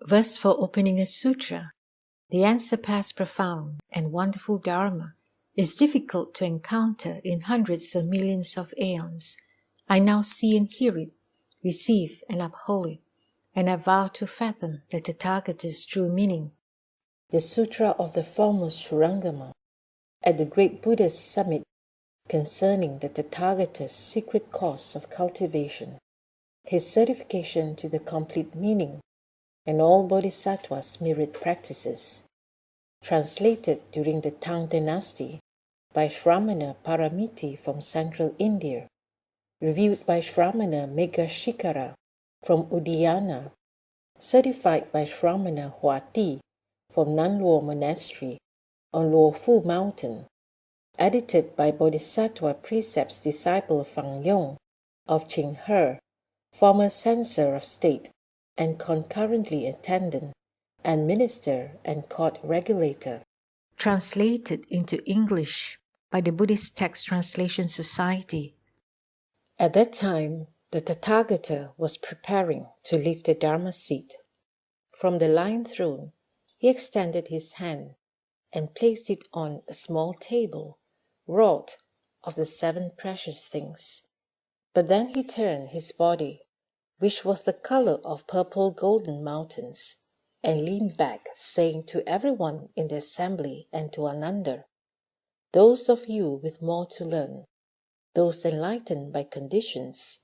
Verse for opening a sutra. The answer past profound and wonderful Dharma is difficult to encounter in hundreds of millions of aeons. I now see and hear it, receive and uphold it, and I vow to fathom the Tathagata's true meaning. The Sutra of the foremost Shurangama at the great Buddhist summit concerning the Tathagata's secret course of cultivation, his certification to the complete meaning, and all bodhisattvas' myriad practices. Translated during the Tang dynasty by Shramana Paramiti from central India, reviewed by Shramana Megashikara from Udayana, certified by Shramana Huati from Nanluo Monastery on Luo Fu Mountain, edited by Bodhisattva Precept's disciple Fang Yong of Qinghe, former censor of state and concurrently attendant and minister and court regulator. Translated into English by the Buddhist Text Translation Society. At that time, the Tathagata was preparing to leave the Dharma seat. From the lion throne, he extended his hand and placed it on a small table wrought of the 7 precious things. But then he turned his body, which was the color of purple golden mountains, and leaned back, saying to everyone in the assembly and to Ananda, "Those of you with more to learn, those enlightened by conditions,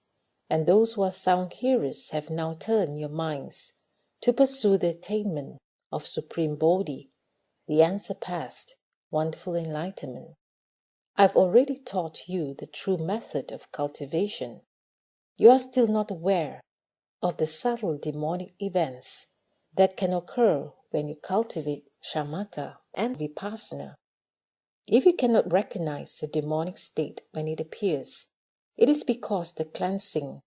and those who are sound hearers have now turned your minds to pursue the attainment of Supreme Bodhi, the answer past, wonderful enlightenment. I've already taught you the true method of cultivation. You are still not aware of the subtle demonic events that can occur when you cultivate shamatha and vipassana. If you cannot recognize the demonic state when it appears, it is because the cleansing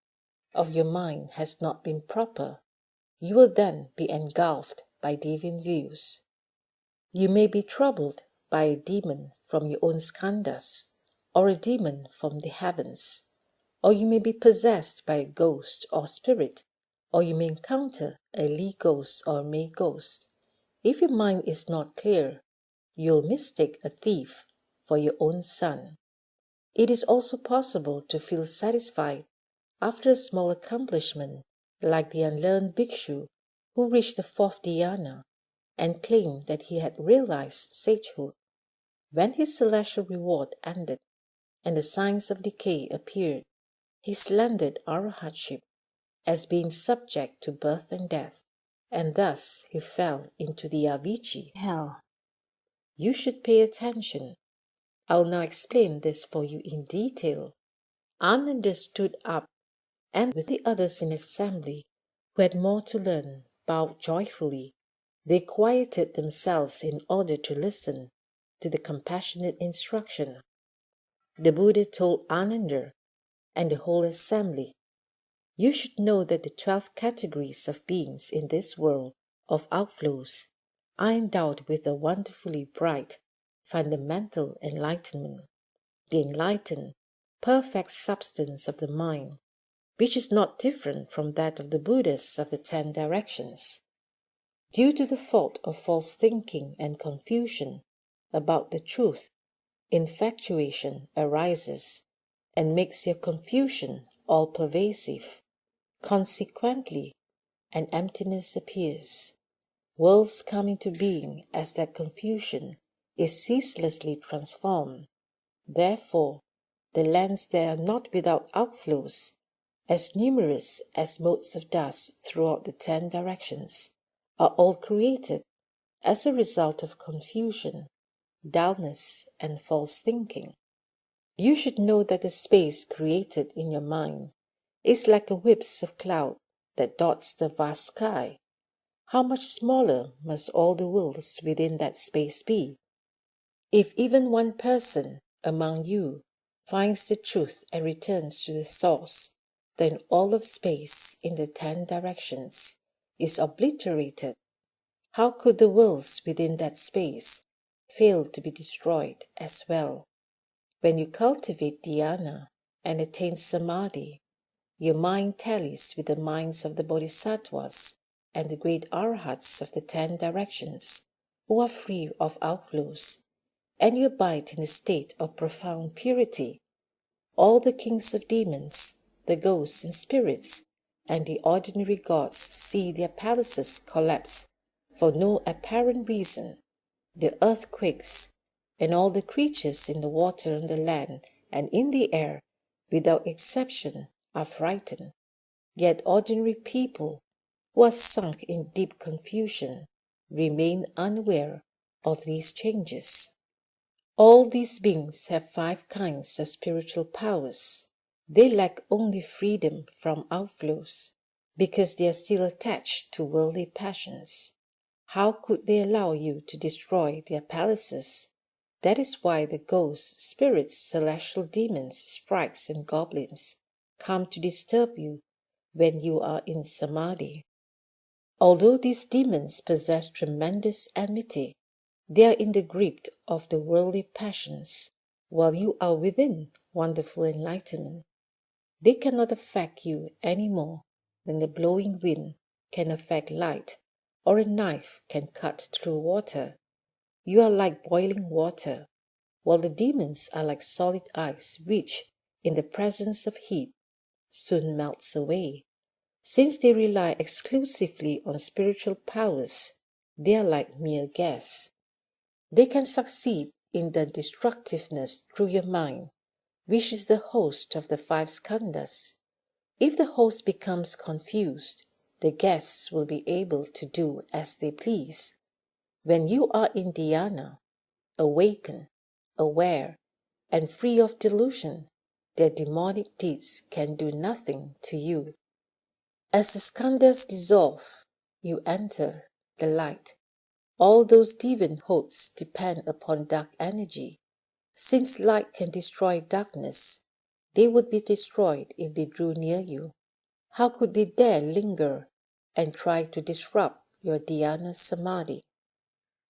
of your mind has not been proper. You will then be engulfed by deviant views. You may be troubled by a demon from your own skandhas, or a demon from the heavens, or you may be possessed by a ghost or spirit, or you may encounter a Li ghost or a Mei ghost. If your mind is not clear, you'll mistake a thief for your own son. It is also possible to feel satisfied after a small accomplishment, like the unlearned bhikshu who reached the 4th dhyana and claimed that he had realized sagehood. When his celestial reward ended and the signs of decay appeared, he slandered arahatship as being subject to birth and death, and thus he fell into the Avicii hell. You should pay attention. I'll now explain this for you in detail. Ananda stood up, and with the others in assembly, who had more to learn, bowed joyfully. They quieted themselves in order to listen to the compassionate instruction. The Buddha told Ananda and the whole assembly, "You should know that the 12 categories of beings in this world of outflows are endowed with a wonderfully bright, fundamental enlightenment, the enlightened, perfect substance of the mind, which is not different from that of the Buddhas of the 10 directions. Due to the fault of false thinking and confusion about the truth, infatuation arises and makes your confusion all-pervasive. Consequently, an emptiness appears. Worlds come into being as that confusion is ceaselessly transformed. Therefore, the lands there are not without outflows, as numerous as motes of dust throughout the 10 directions, are all created as a result of confusion, dullness, and false thinking. You should know that the space created in your mind is like a wisp of cloud that dots the vast sky. How much smaller must all the worlds within that space be? If even one person among you finds the truth and returns to the source, then all of space in the 10 directions is obliterated. How could the worlds within that space fail to be destroyed as well? When you cultivate dhyana and attain samadhi, your mind tallies with the minds of the bodhisattvas and the great arhats of the 10 directions, who are free of outflows, and you abide in a state of profound purity. All the kings of demons, the ghosts and spirits, and the ordinary gods see their palaces collapse for no apparent reason. The earth quakes, and all the creatures in the water, on the land, and in the air, without exception, are frightened. Yet ordinary people, who are sunk in deep confusion, remain unaware of these changes. All these beings have 5 kinds of spiritual powers. They lack only freedom from outflows, because they are still attached to worldly passions. How could they allow you to destroy their palaces? That is why the ghosts, spirits, celestial demons, sprites, and goblins come to disturb you when you are in samadhi. Although these demons possess tremendous enmity, they are in the grip of the worldly passions, while you are within wonderful enlightenment. They cannot affect you any more than the blowing wind can affect light, or a knife can cut through water. You are like boiling water, while the demons are like solid ice which, in the presence of heat, soon melts away. Since they rely exclusively on spiritual powers, they are like mere gas. They can succeed in the destructiveness through your mind, which is the host of the 5 skandhas. If the host becomes confused, the guests will be able to do as they please. When you are in dhyana, awakened, aware, and free of delusion, their demonic deeds can do nothing to you. As the skandhas dissolve, you enter the light. All those deviant hosts depend upon dark energy. Since light can destroy darkness, they would be destroyed if they drew near you. How could they dare linger and try to disrupt your dhyana samadhi?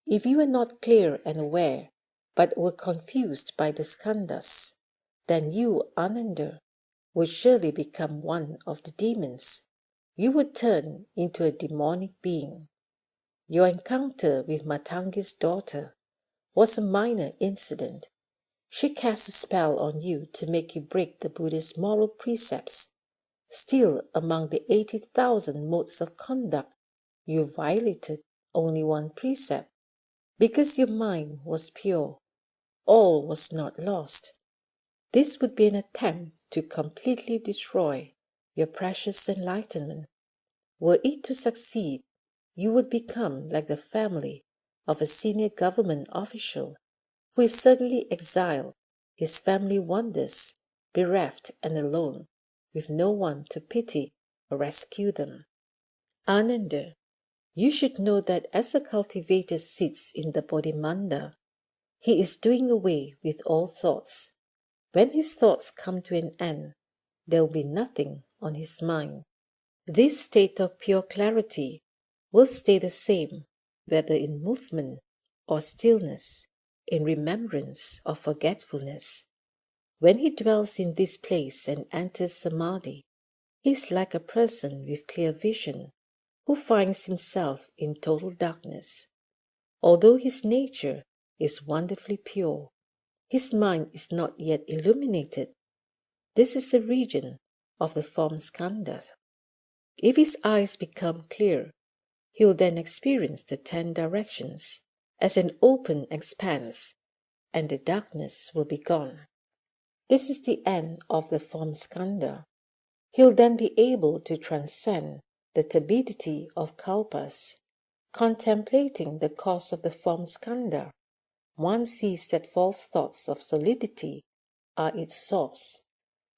If you were not clear and aware, but were confused by the skandhas, then you, Ananda, would surely become one of the demons. You would turn into a demonic being. Your encounter with Matangi's daughter was a minor incident. She cast a spell on you to make you break the Buddhist moral precepts. Still, among the 80,000 modes of conduct, you violated only one precept. Because your mind was pure, all was not lost. This would be an attempt to completely destroy your precious enlightenment. Were it to succeed, you would become like the family of a senior government official who is suddenly exiled, his family wanders, bereft and alone, with no one to pity or rescue them. Ananda, you should know that as a cultivator sits in the Bodhimanda, he is doing away with all thoughts. When his thoughts come to an end, there will be nothing on his mind. This state of pure clarity will stay the same, whether in movement or stillness, in remembrance or forgetfulness. When he dwells in this place and enters samadhi, he is like a person with clear vision, who finds himself in total darkness. Although his nature is wonderfully pure, his mind is not yet illuminated. This is the region of the form skandha. If his eyes become clear, he will then experience the 10 directions as an open expanse, and the darkness will be gone. This is the end of the form skandha. He'll then be able to transcend the turbidity of kalpas. Contemplating the cause of the form skandha, one sees that false thoughts of solidity are its source.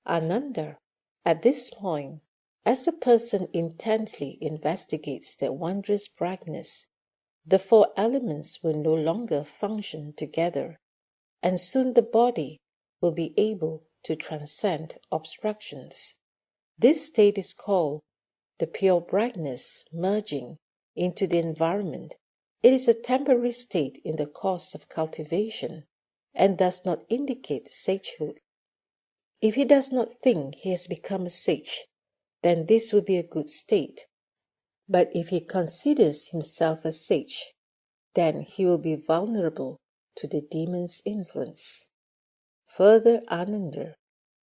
Ananda, at this point, as the person intently investigates that wondrous brightness, the 4 elements will no longer function together, and soon the body will be able to transcend obstructions. This state is called the pure brightness merging into the environment. It is a temporary state in the course of cultivation and does not indicate sagehood. If he does not think he has become a sage, then this will be a good state. But if he considers himself a sage, then he will be vulnerable to the demon's influence. Further, Ananda,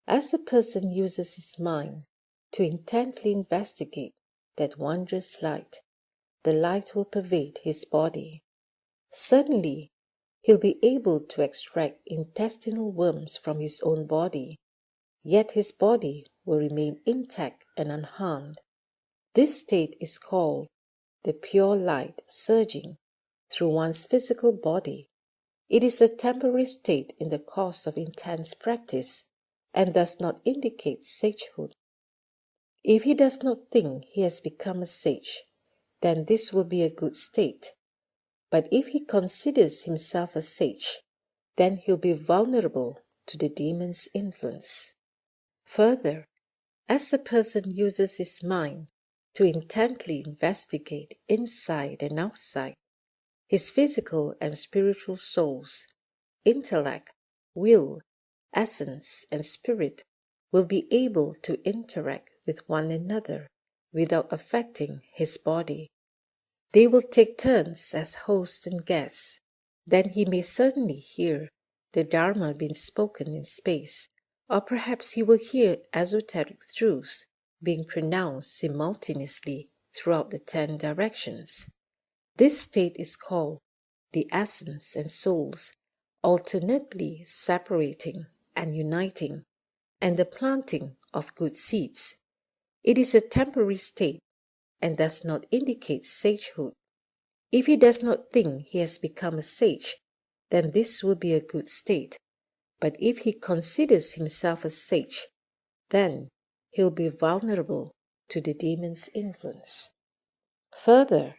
as a person uses his mind to intently investigate that wondrous light, the light will pervade his body. Suddenly, he'll be able to extract intestinal worms from his own body, yet his body will remain intact and unharmed. This state is called the pure light surging through one's physical body. It is a temporary state in the course of intense practice and does not indicate sagehood. If he does not think he has become a sage, then this will be a good state. But if he considers himself a sage, then he'll be vulnerable to the demon's influence. Further, as a person uses his mind to intently investigate inside and outside, his physical and spiritual souls, intellect, will, essence, and spirit will be able to interact with one another without affecting his body. They will take turns as host and guest. Then he may certainly hear the Dharma being spoken in space, or perhaps he will hear esoteric truths being pronounced simultaneously throughout the 10 directions. This state is called the essence and souls alternately separating and uniting, and the planting of good seeds. It is a temporary state and does not indicate sagehood. If he does not think he has become a sage, then this will be a good state. But if he considers himself a sage, then he'll be vulnerable to the demon's influence. Further,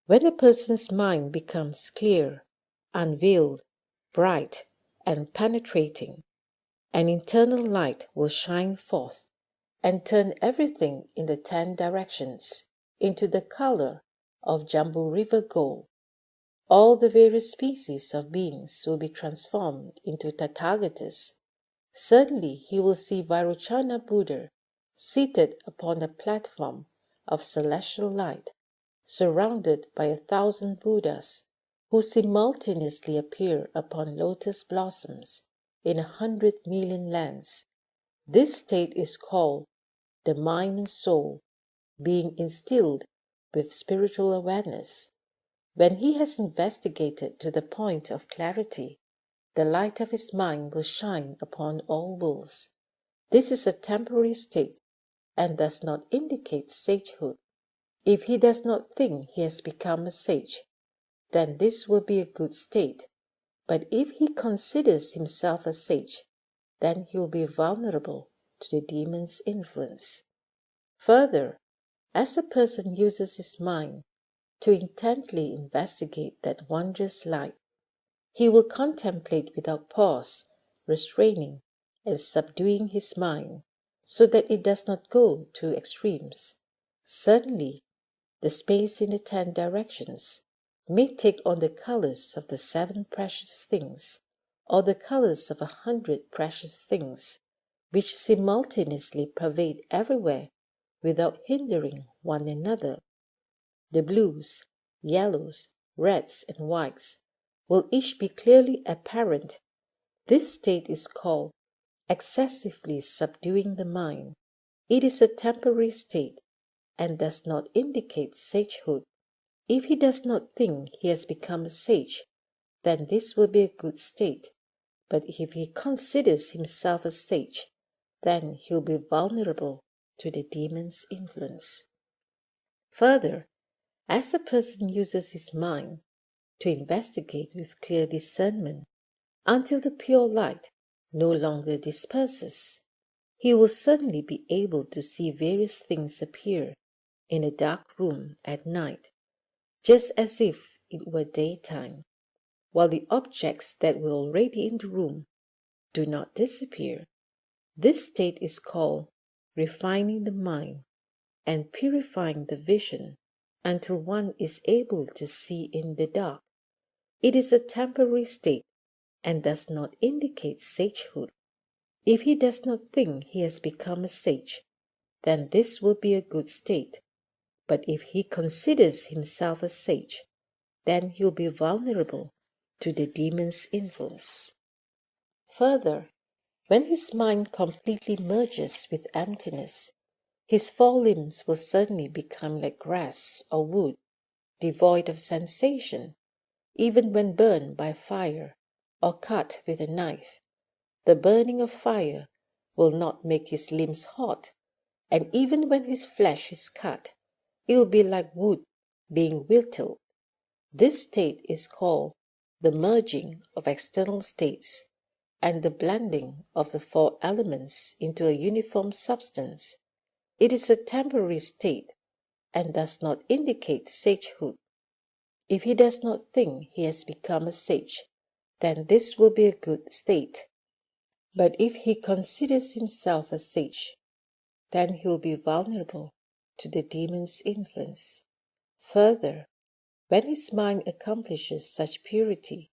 when a person's mind becomes clear, unveiled, bright, and penetrating, an internal light will shine forth and turn everything in the 10 directions into the color of Jambu River gold. All the various species of beings will be transformed into Tathagatas. Suddenly he will see Vairochana Buddha seated upon a platform of celestial light, surrounded by 1,000 Buddhas who simultaneously appear upon lotus blossoms in 100 million lands. This state is called the mind and soul being instilled with spiritual awareness. When he has investigated to the point of clarity, the light of his mind will shine upon all worlds. This is a temporary state and does not indicate sagehood. If he does not think he has become a sage, then this will be a good state. But if he considers himself a sage, then he will be vulnerable to the demon's influence. Further, as a person uses his mind to intently investigate that wondrous light, he will contemplate without pause, restraining and subduing his mind so that it does not go to extremes. Suddenly, the space in the 10 directions may take on the colors of the 7 precious things, or the colors of 100 precious things, which simultaneously pervade everywhere without hindering one another. The blues, yellows, reds, and whites will each be clearly apparent. This state is called excessively subduing the mind. It is a temporary state and does not indicate sagehood. If he does not think he has become a sage, then this will be a good state. But if he considers himself a sage, then he'll be vulnerable to the demon's influence. Further, as a person uses his mind to investigate with clear discernment until the pure light no longer disperses, he will certainly be able to see various things appear in a dark room at night, just as if it were daytime, while the objects that were already in the room do not disappear. This state is called refining the mind and purifying the vision until one is able to see in the dark. It is a temporary state and does not indicate sagehood. If he does not think he has become a sage, then this will be a good state. But if he considers himself a sage, then he'll be vulnerable to the demon's influence. Further, when his mind completely merges with emptiness, his four limbs will suddenly become like grass or wood, devoid of sensation, even when burned by fire or cut with a knife. The burning of fire will not make his limbs hot, and even when his flesh is cut, it will be like wood being whittled. This state is called the merging of external states and the blending of the four elements into a uniform substance. It is a temporary state and does not indicate sagehood. If he does not think he has become a sage, then this will be a good state. But if he considers himself a sage, then he'll be vulnerable to the demon's influence. Further, when his mind accomplishes such purity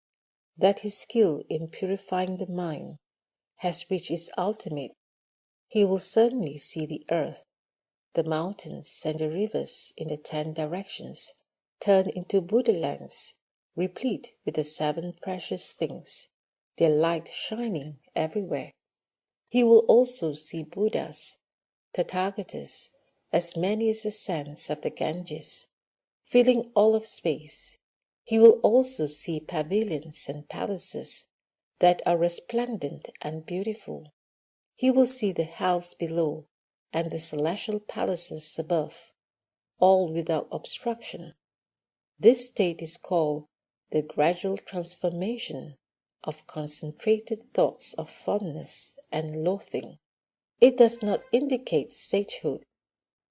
that his skill in purifying the mind has reached its ultimate, he will certainly see the earth, the mountains, and the rivers in the 10 directions turn into Buddha lands, replete with the 7 precious things, their light shining everywhere. He will also see Buddhas, Tathagatas, as many as the sands of the Ganges, filling all of space. He will also see pavilions and palaces that are resplendent and beautiful. He will see the hells below and the celestial palaces above, all without obstruction. This state is called the gradual transformation of concentrated thoughts of fondness and loathing. It does not indicate sagehood.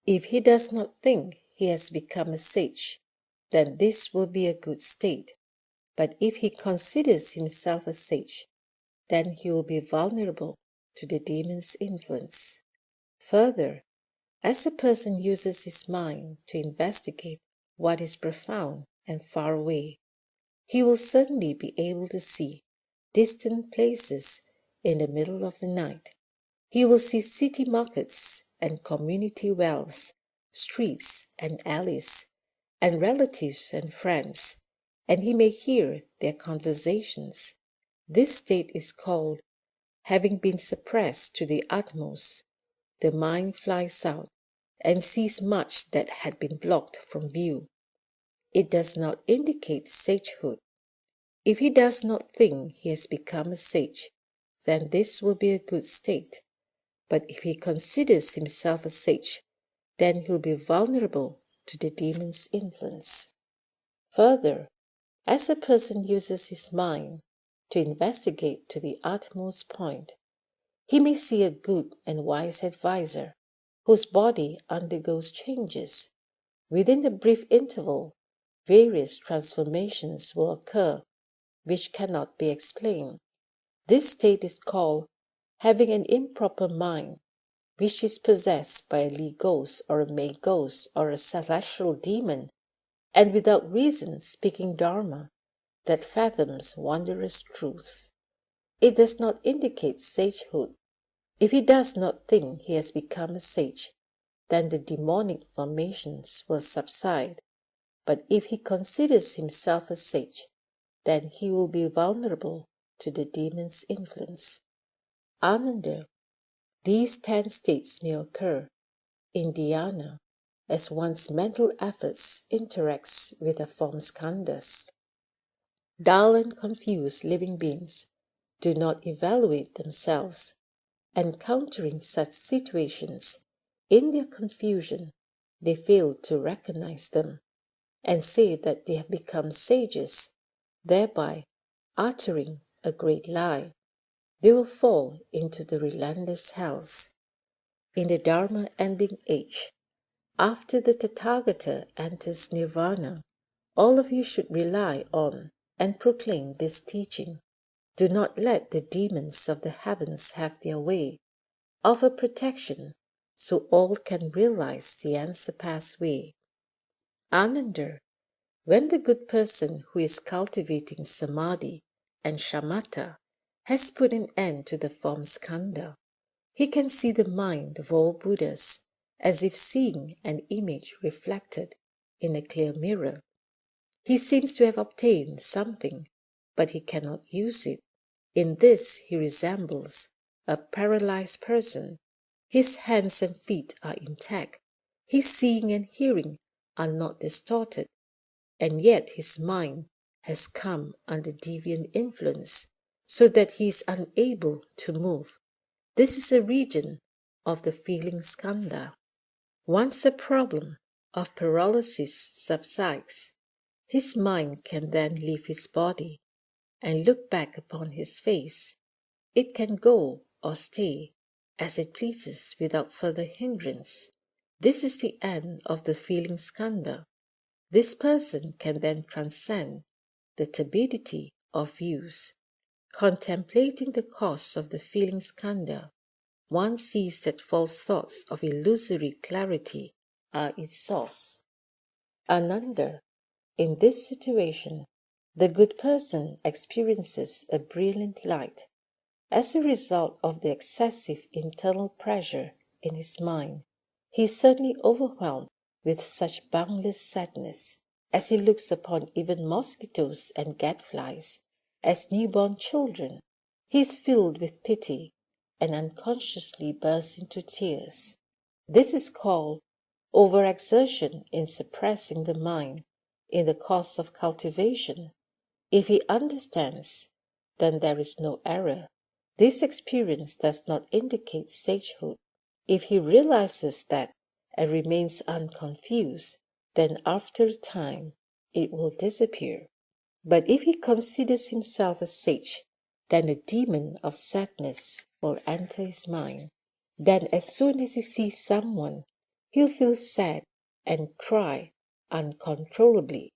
If he does not think he has become a sage, then this will be a good state. But if he considers himself a sage, then he will be vulnerable to the demon's influence. Further, as a person uses his mind to investigate what is profound and far away, he will certainly be able to see distant places in the middle of the night. He will see city markets and community wells, streets and alleys, and relatives and friends, and he may hear their conversations. This state is called having been suppressed to the utmost. The mind flies out and sees much that had been blocked from view. It does not indicate sagehood. If he does not think he has become a sage, then this will be a good state. But if he considers himself a sage, then he'll be vulnerable to the demon's influence. Further, as a person uses his mind to investigate to the utmost point, he may see a good and wise advisor whose body undergoes changes. Within the brief interval, various transformations will occur which cannot be explained. This state is called having an improper mind, which is possessed by a Lee ghost or a May ghost or a celestial demon, and without reason speaking Dharma that fathoms wondrous truths. It does not indicate sagehood. If he does not think he has become a sage, then the demonic formations will subside. But if he considers himself a sage, then he will be vulnerable to the demon's influence. Ananda, these 10 states may occur in dhyana as one's mental efforts interacts with the form skandhas. Dull and confused living beings do not evaluate themselves. Encountering such situations, in their confusion, they fail to recognize them and say that they have become sages, thereby uttering a great lie. They will fall into the relentless hells. In the Dharma ending age, after the Tathagata enters nirvana, all of you should rely on and proclaim this teaching. Do not let the demons of the heavens have their way. Offer protection so all can realize the unsurpassed way. Ananda, when the good person who is cultivating samadhi and shamatha has put an end to the form skandha, he can see the mind of all Buddhas as if seeing an image reflected in a clear mirror. He seems to have obtained something, but he cannot use it. In this he resembles a paralyzed person. His hands and feet are intact. His seeing and hearing are not distorted, and yet his mind has come under deviant influence, so that he is unable to move. This is a region of the feeling skandha. Once the problem of paralysis subsides, his mind can then leave his body and look back upon his face. It can go or stay as it pleases without further hindrance. This is the end of the feeling skandha. This person can then transcend the turbidity of views. Contemplating the cause of the feeling skandha, one sees that false thoughts of illusory clarity are its source. Ananda, in this situation, the good person experiences a brilliant light. As a result of the excessive internal pressure in his mind, he is suddenly overwhelmed with such boundless sadness as he looks upon even mosquitoes and gadflies as newborn children. He is filled with pity and unconsciously bursts into tears. This is called overexertion in suppressing the mind in the course of cultivation. If he understands, then there is no error. This experience does not indicate sagehood. If he realizes that and remains unconfused, then after a time it will disappear. But if he considers himself a sage, then a demon of sadness will enter his mind. Then as soon as he sees someone, he'll feel sad and cry uncontrollably.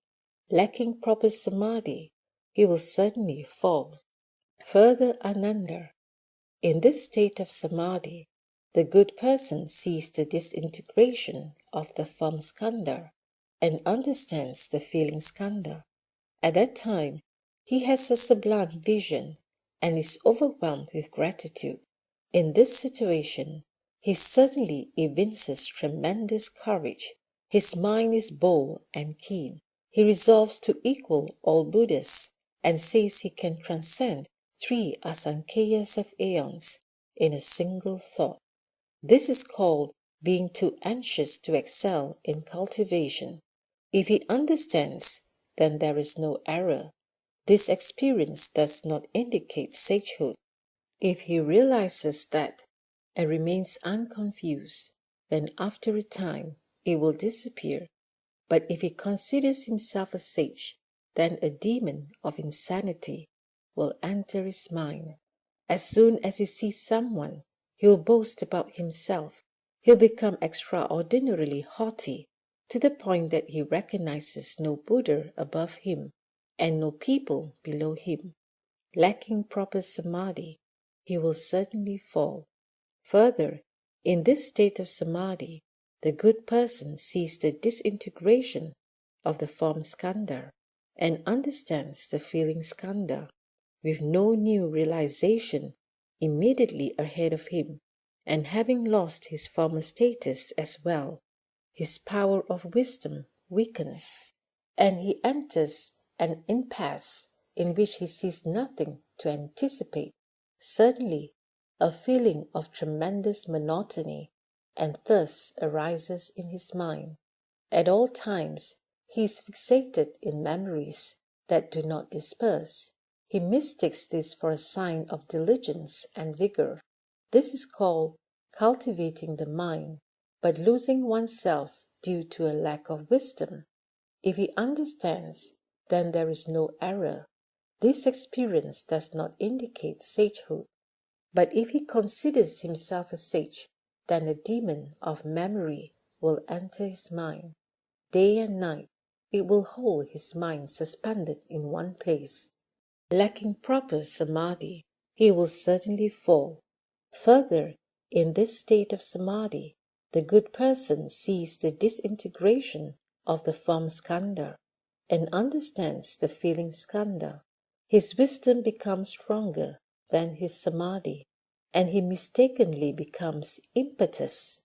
Lacking proper samadhi, he will suddenly fall. Further, Ananda, in this state of samadhi, the good person sees the disintegration of the form skandha and understands the feeling skandha. At that time, he has a sublime vision and is overwhelmed with gratitude. In this situation, he suddenly evinces tremendous courage. His mind is bold and keen. He resolves to equal all Buddhas and says he can transcend 3 asankheyas of aeons in a single thought. This is called being too anxious to excel in cultivation. If he understands, then there is no error. This experience does not indicate sagehood. If he realizes that and remains unconfused, then after a time it will disappear. But if he considers himself a sage, then a demon of insanity will enter his mind. As soon as he sees someone, he'll boast about himself. He'll become extraordinarily haughty, to the point that he recognizes no Buddha above him and no people below him. Lacking proper samadhi, he will certainly fall. Further, in this state of samadhi, the good person sees the disintegration of the form skandha and understands the feeling skandha with no new realization immediately ahead of him, and having lost his former status as well, his power of wisdom weakens, and he enters an impasse in which he sees nothing to anticipate. Suddenly, a feeling of tremendous monotony and thirst arises in his mind. At all times, he is fixated in memories that do not disperse. He mistakes this for a sign of diligence and vigor. This is called cultivating the mind, but losing oneself due to a lack of wisdom. If he understands, then there is no error. This experience does not indicate sagehood. But if he considers himself a sage, then a demon of memory will enter his mind. Day and night, it will hold his mind suspended in one place. Lacking proper samadhi, he will certainly fall. Further, in this state of samadhi, the good person sees the disintegration of the form skandha and understands the feeling skandha. His wisdom becomes stronger than his samadhi, and he mistakenly becomes impetus.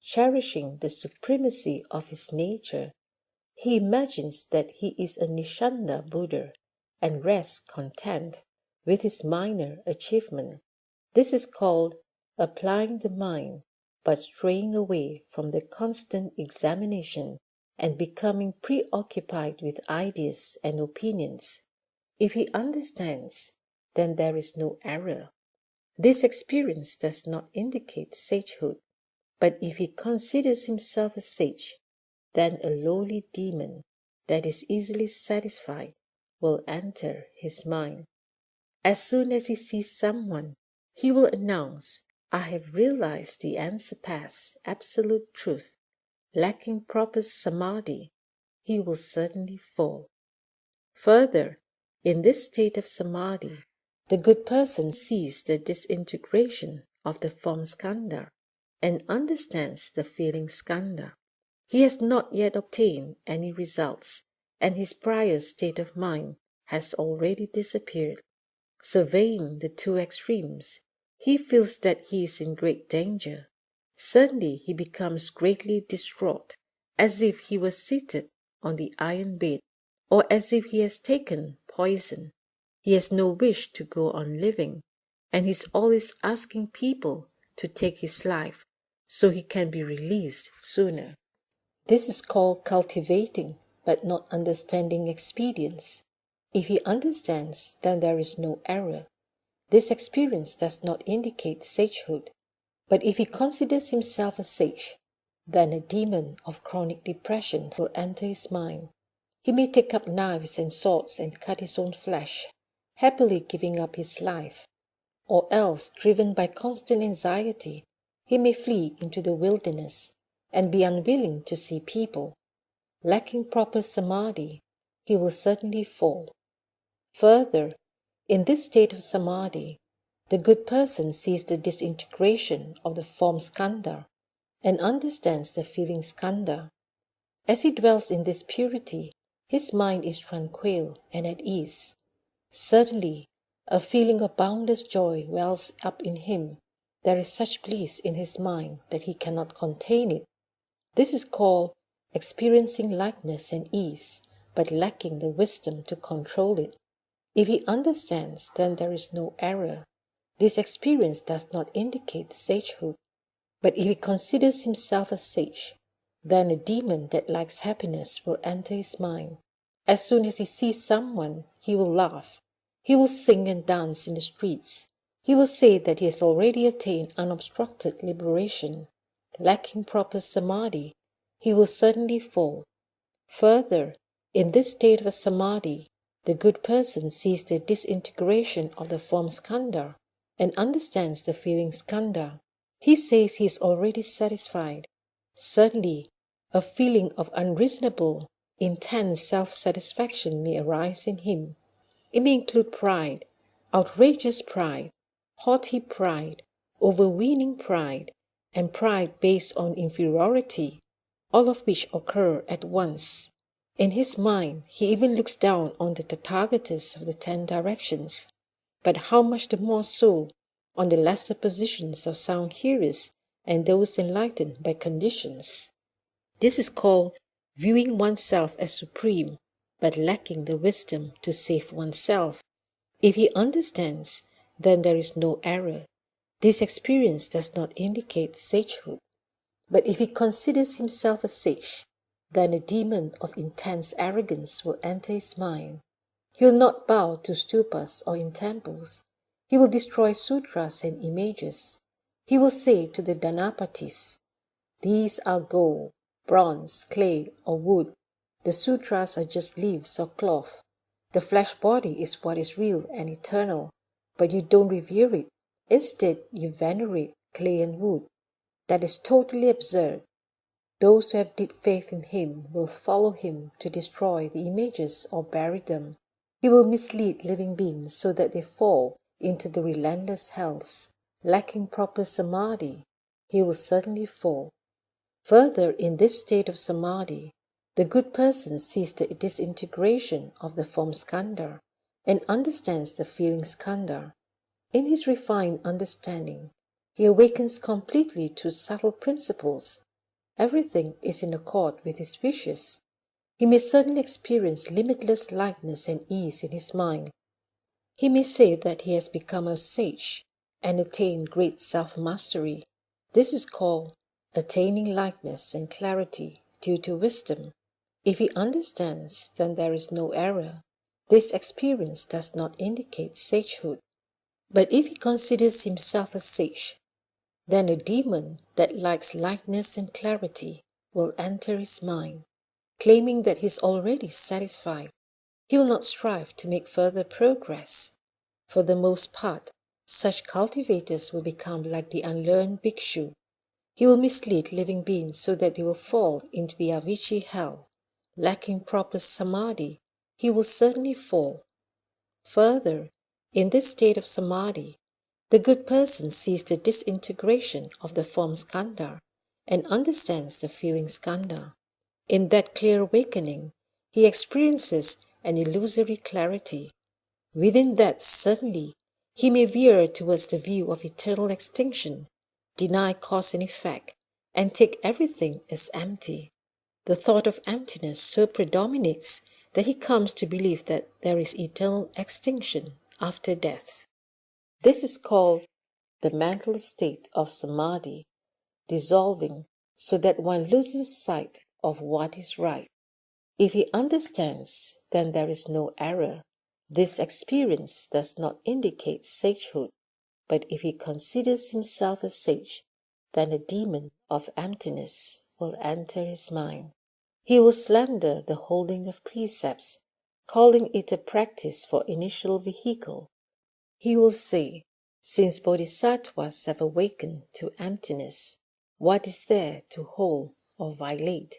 cherishing the supremacy of his nature. He imagines that he is a Nishanda Buddha and rests content with his minor achievement. This is called applying the mind, but straying away from the constant examination and becoming preoccupied with ideas and opinions. If he understands, then there is no error. This experience does not indicate sagehood, but if he considers himself a sage, then a lowly demon that is easily satisfied will enter his mind. As soon as he sees someone, he will announce, I have realized the unsurpassed absolute truth. Lacking proper samadhi, he will certainly fall. Further, in this state of samadhi, the good person sees the disintegration of the form skandha and understands the feeling skandha. He has not yet obtained any results, and his prior state of mind has already disappeared. Surveying the two extremes, he feels that he is in great danger. Suddenly he becomes greatly distraught, as if he was seated on the iron bed, or as if he has taken poison. He has no wish to go on living, and he is always asking people to take his life so he can be released sooner. This is called cultivating but not understanding expedience. If he understands, then there is no error. This experience does not indicate sagehood, but if he considers himself a sage, then a demon of chronic depression will enter his mind. He may take up knives and swords and cut his own flesh, happily giving up his life. Or else, driven by constant anxiety, he may flee into the wilderness and be unwilling to see people. Lacking proper samadhi, he will certainly fall. Further, in this state of samadhi, the good person sees the disintegration of the form skandha and understands the feeling skandha. As he dwells in this purity, his mind is tranquil and at ease. Certainly, a feeling of boundless joy wells up in him. There is such bliss in his mind that he cannot contain it. This is called experiencing lightness and ease, but lacking the wisdom to control it. If he understands, then there is no error. This experience does not indicate sagehood, but if he considers himself a sage, then a demon that likes happiness will enter his mind. As soon as he sees someone, he will laugh. He will sing and dance in the streets. He will say that he has already attained unobstructed liberation. Lacking proper samadhi, he will certainly fall. Further, in this state of samadhi, the good person sees the disintegration of the form skandha and understands the feeling skandha. He says he is already satisfied. Certainly, a feeling of unreasonable, intense self-satisfaction may arise in him. It may include pride, outrageous pride, haughty pride, overweening pride, and pride based on inferiority, all of which occur at once. In his mind, he even looks down on the Tathagatas of the 10 directions, but how much the more so on the lesser positions of sound hearers and those enlightened by conditions. This is called viewing oneself as supreme, but lacking the wisdom to save oneself. If he understands, then there is no error. This experience does not indicate sagehood. But if he considers himself a sage, then a demon of intense arrogance will enter his mind. He will not bow to stupas or in temples. He will destroy sutras and images. He will say to the Dhanapatis, these are gold, bronze, clay, or wood. The sutras are just leaves or cloth. The flesh body is what is real and eternal, but you don't revere it. Instead, you venerate clay and wood. That is totally absurd. Those who have deep faith in him will follow him to destroy the images or bury them. He will mislead living beings so that they fall into the relentless hells. Lacking proper samadhi, he will certainly fall. Further, in this state of samadhi, the good person sees the disintegration of the form skandha and understands the feeling skandha. In his refined understanding, he awakens completely to subtle principles everything is in accord with his wishes, he may certainly experience limitless lightness and ease in his mind. He may say that he has become a sage and attained great self-mastery. This is called attaining lightness and clarity due to wisdom. If he understands, then there is no error. This experience does not indicate sagehood. But if he considers himself a sage, then a demon that likes lightness and clarity will enter his mind, claiming that he is already satisfied. He will not strive to make further progress. For the most part, such cultivators will become like the unlearned bhikshu. He will mislead living beings so that they will fall into the Avicii hell. Lacking proper samadhi, he will certainly fall. Further, in this state of samadhi, the good person sees the disintegration of the form skandha and understands the feeling skandha. In that clear awakening, he experiences an illusory clarity. Within that, certainly, he may veer towards the view of eternal extinction, deny cause and effect, and take everything as empty. The thought of emptiness so predominates that he comes to believe that there is eternal extinction after death. This is called the mental state of samadhi, dissolving so that one loses sight of what is right. If he understands, then there is no error. This experience does not indicate sagehood, but if he considers himself a sage, then a demon of emptiness will enter his mind. He will slander the holding of precepts, calling it a practice for initial vehicle. He will say, since bodhisattvas have awakened to emptiness, what is there to hold or violate?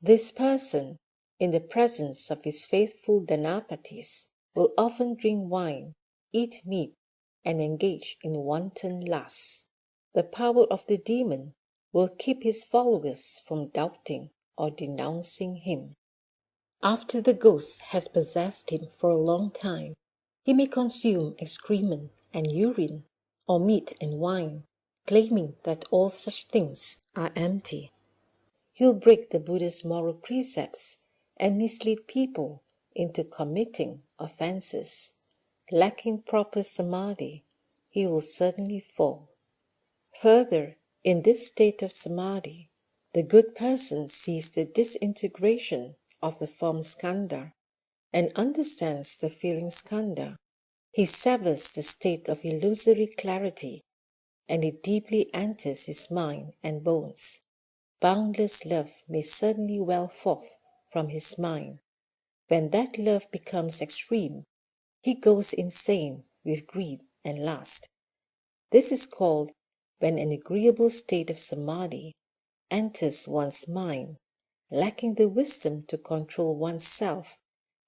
This person, in the presence of his faithful Dhanapatis, will often drink wine, eat meat, and engage in wanton lusts. The power of the demon will keep his followers from doubting or denouncing him. After the ghost has possessed him for a long time, he may consume excrement and urine, or meat and wine, claiming that all such things are empty. He will break the Buddha's moral precepts and mislead people into committing offenses. Lacking proper samadhi, he will certainly fall. Further, in this state of samadhi, the good person sees the disintegration of the form skandha and understands the feeling skandha. He severs the state of illusory clarity, and it deeply enters his mind and bones. Boundless love may certainly well forth from his mind. When that love becomes extreme, he goes insane with greed and lust. This is called when an agreeable state of samadhi enters one's mind, lacking the wisdom to control oneself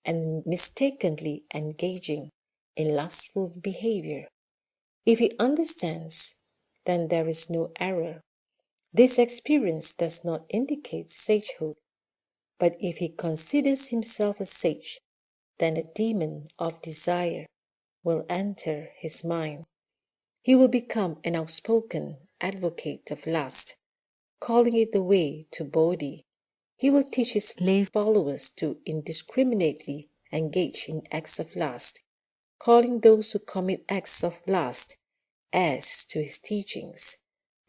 and mistakenly engaging in lustful behavior. If he understands, then there is no error. This experience does not indicate sagehood, but if he considers himself a sage, then a demon of desire will enter his mind. He will become an outspoken advocate of lust, calling it the way to bodhi. He will teach his lay followers to indiscriminately engage in acts of lust, calling those who commit acts of lust as to his teachings.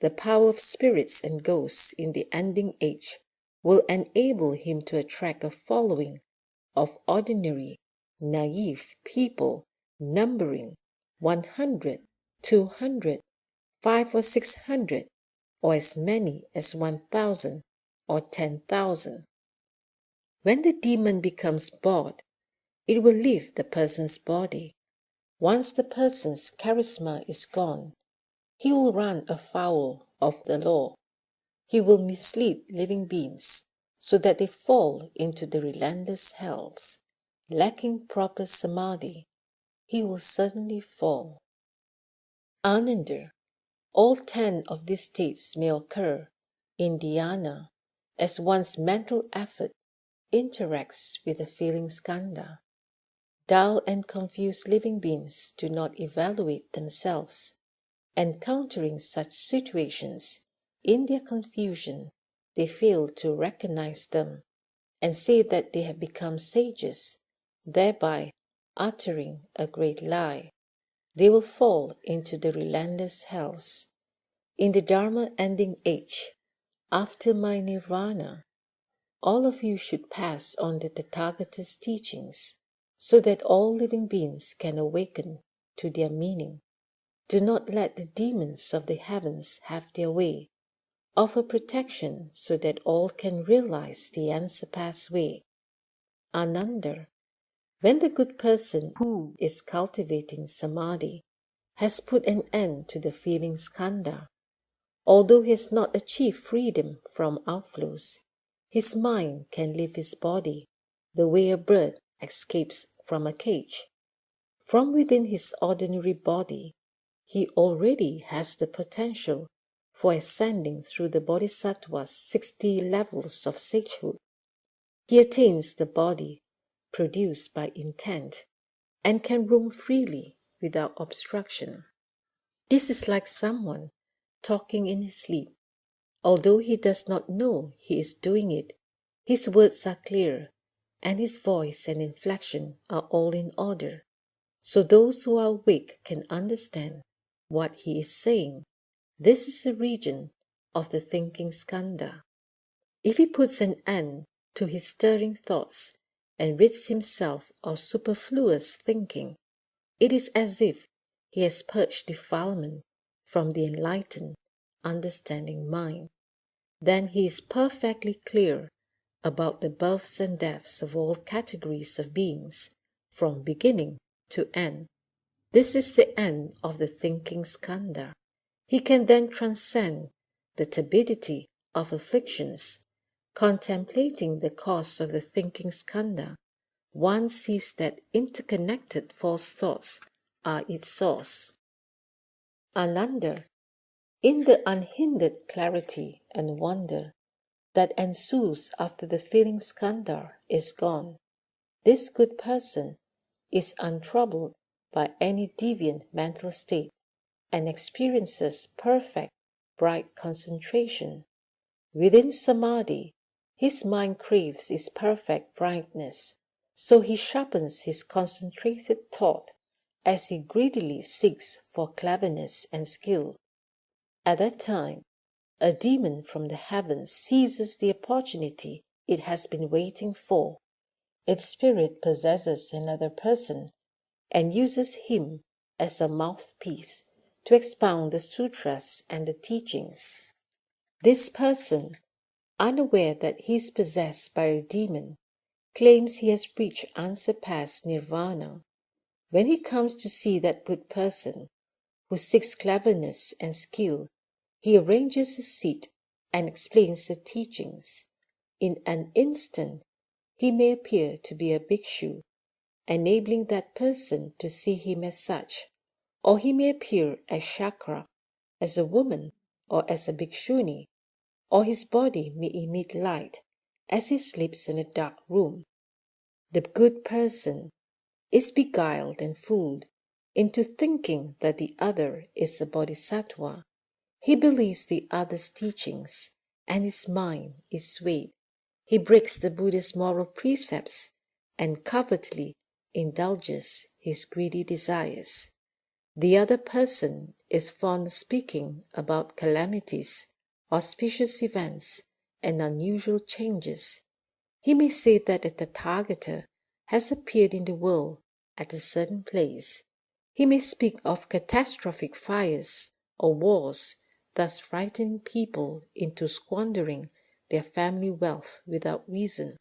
The power of spirits and ghosts in the ending age will enable him to attract a following of ordinary, naive people numbering 100, 200, 500 or 600, or as many as 1,000 or 10,000. When the demon becomes bored, it will leave the person's body. Once the person's charisma is gone, he will run afoul of the law. He will mislead living beings so that they fall into the relentless hells. Lacking proper samadhi, he will certainly fall. Ananda, all 10 of these states may occur in dhyana as one's mental effort interacts with the feeling skandha. Dull and confused living beings do not evaluate themselves. Encountering such situations, in their confusion, they fail to recognize them and say that they have become sages, thereby uttering a great lie. They will fall into the relentless hells. In the Dharma ending age, after my nirvana, all of you should pass on the Tathagata's teachings so that all living beings can awaken to their meaning. Do not let the demons of the heavens have their way. Offer protection so that all can realize the unsurpassed way. Ananda, when the good person who is cultivating samadhi has put an end to the feeling skandha, although he has not achieved freedom from outflows, his mind can leave his body the way a bird escapes from a cage. From within his ordinary body, he already has the potential for ascending through the Bodhisattva's 60 levels of sagehood. He attains the body produced by intent and can roam freely without obstruction. This is like someone talking in his sleep. Although he does not know he is doing it, his words are clear, and his voice and inflection are all in order, so those who are awake can understand what he is saying. This is the region of the thinking skandha. If he puts an end to his stirring thoughts and rids himself of superfluous thinking, it is as if he has purged defilement from the enlightened, understanding mind. Then he is perfectly clear about the births and deaths of all categories of beings, from beginning to end. This is the end of the thinking skandha. He can then transcend the turbidity of afflictions. Contemplating the cause of the thinking skandha, one sees that interconnected false thoughts are its source. Ananda, in the unhindered clarity and wonder that ensues after the feeling skandha is gone, this good person is untroubled by any deviant mental state and experiences perfect, bright concentration. Within samadhi, his mind craves its perfect brightness, so he sharpens his concentrated thought as he greedily seeks for cleverness and skill. At that time, a demon from the heavens seizes the opportunity it has been waiting for. Its spirit possesses another person and uses him as a mouthpiece to expound the sutras and the teachings. This person, unaware that he is possessed by a demon, claims he has reached unsurpassed nirvana. When he comes to see that good person, who seeks cleverness and skill, he arranges a seat and explains the teachings. In an instant, he may appear to be a bhikshu, enabling that person to see him as such, or he may appear as Shakra, as a woman, or as a bhikshuni, or his body may emit light as he sleeps in a dark room. The good person is beguiled and fooled into thinking that the other is a bodhisattva. He believes the other's teachings and his mind is swayed. He breaks the Buddha's moral precepts and covertly indulges his greedy desires. The other person is fond of speaking about calamities, auspicious events, and unusual changes. He may say that a Tathagata has appeared in the world at a certain place. He may speak of catastrophic fires or wars, thus frightening people into squandering their family wealth without reason.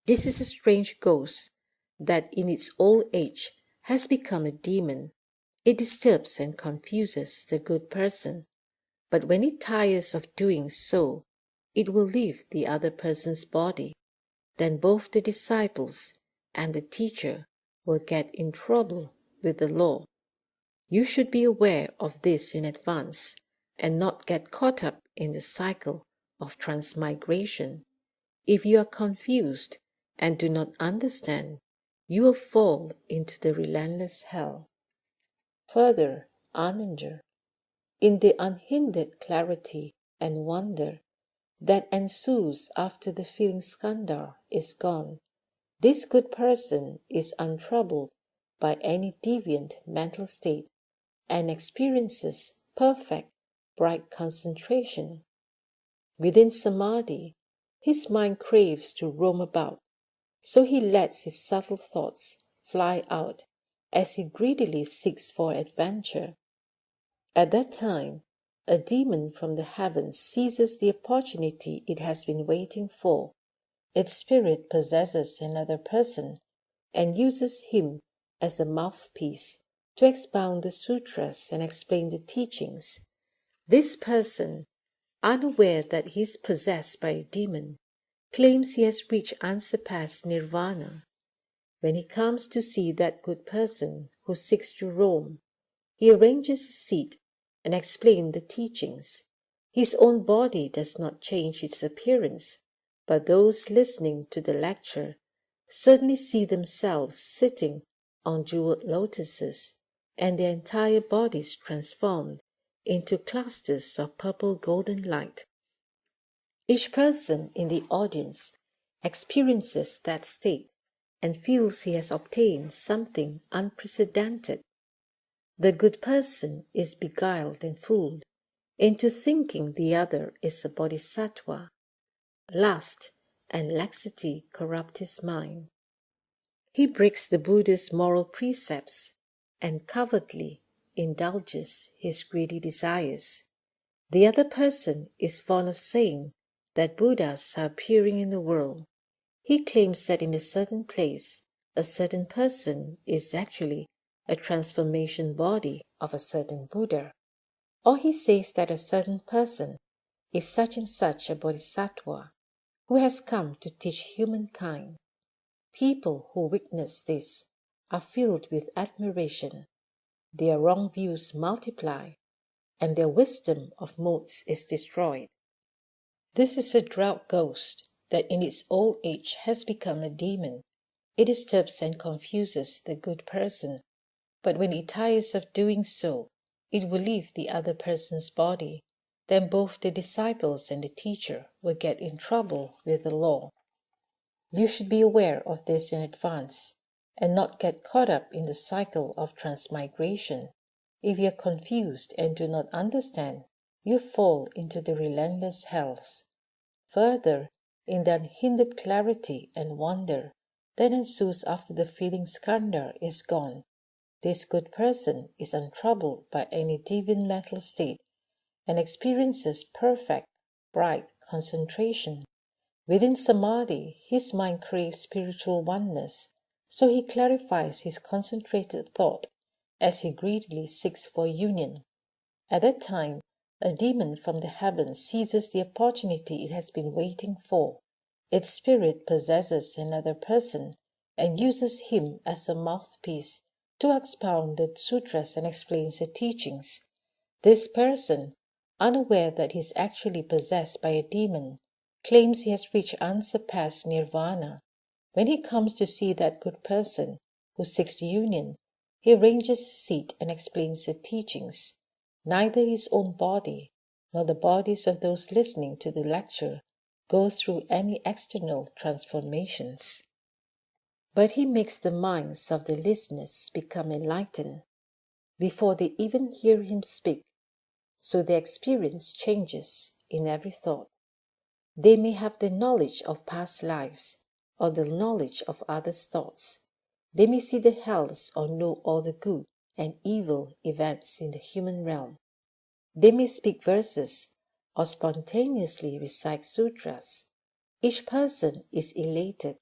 This is a strange ghost that in its old age has become a demon. It disturbs and confuses the good person, but when it tires of doing so, it will leave the other person's body. Then both the disciples and the teacher will get in trouble with the law. You should be aware of this in advance and not get caught up in the cycle of transmigration. If you are confused and do not understand, you will fall into the relentless hell. Further, Ananda, in the unhindered clarity and wonder that ensues after the feeling skandha is gone. This good person is untroubled by any deviant mental state and experiences perfect, bright concentration. Within samadhi, his mind craves to roam about, so he lets his subtle thoughts fly out as he greedily seeks for adventure. At that time, a demon from the heavens seizes the opportunity it has been waiting for. Its spirit possesses another person and uses him as a mouthpiece to expound the sutras and explain the teachings. This person, unaware that he is possessed by a demon, claims he has reached unsurpassed nirvana. When he comes to see that good person who seeks to roam, he arranges a seat and explains the teachings. His own body does not change its appearance, but those listening to the lecture suddenly see themselves sitting on jeweled lotuses, and their entire bodies transformed into clusters of purple golden light. Each person in the audience experiences that state and feels he has obtained something unprecedented. The good person is beguiled and fooled into thinking the other is a bodhisattva. Lust and laxity corrupt his mind. He breaks the Buddha's moral precepts and covertly indulges his greedy desires. The other person is fond of saying that Buddhas are appearing in the world. He claims that in a certain place, a certain person is actually a transformation body of a certain Buddha. Or he says that a certain person is such and such a bodhisattva who has come to teach humankind. People who witness this are filled with admiration. Their wrong views multiply, and their wisdom of modes is destroyed. This is a drought ghost that in its old age has become a demon. It disturbs and confuses the good person, but when it tires of doing so, it will leave the other person's body. Then both the disciples and the teacher will get in trouble with the law. You should be aware of this in advance and not get caught up in the cycle of transmigration. If you are confused and do not understand, you fall into the relentless hells. Further, in the unhindered clarity and wonder that ensues after the feeling skandha is gone, this good person is untroubled by any deviant mental state and experiences perfect, bright concentration. Within samadhi, his mind craves spiritual oneness, so he clarifies his concentrated thought as he greedily seeks for union. At that time, a demon from the heavens seizes the opportunity it has been waiting for. Its spirit possesses another person and uses him as a mouthpiece to expound the sutras and explains the teachings. This person, unaware that he is actually possessed by a demon, claims he has reached unsurpassed nirvana. When he comes to see that good person who seeks union, he arranges a seat and explains the teachings. Neither his own body nor the bodies of those listening to the lecture go through any external transformations, but he makes the minds of the listeners become enlightened before they even hear him speak, so their experience changes in every thought. They may have the knowledge of past lives or the knowledge of others' thoughts. They may see the hells or know all the good and evil events in the human realm. They may speak verses or spontaneously recite sutras. Each person is elated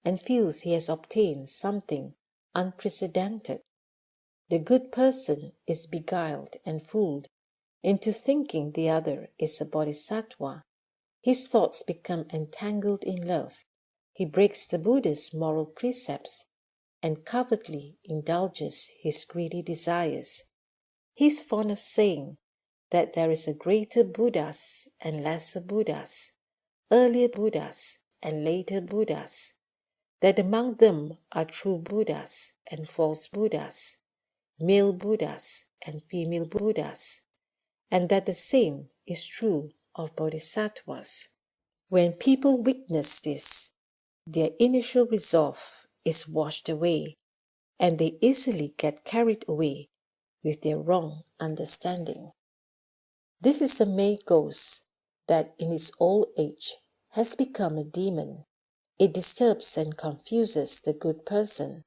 and feels he has obtained something unprecedented. The good person is beguiled and fooled into thinking the other is a bodhisattva. His thoughts become entangled in love. He breaks the Buddha's moral precepts and covertly indulges his greedy desires. He is fond of saying that there is a greater Buddhas and lesser Buddhas, earlier Buddhas and later Buddhas, that among them are true Buddhas and false Buddhas, male Buddhas and female Buddhas, and that the same is true of bodhisattvas. When people witness this, their initial resolve is washed away, and they easily get carried away with their wrong understanding. This is a male ghost that in its old age has become a demon. It disturbs and confuses the good person,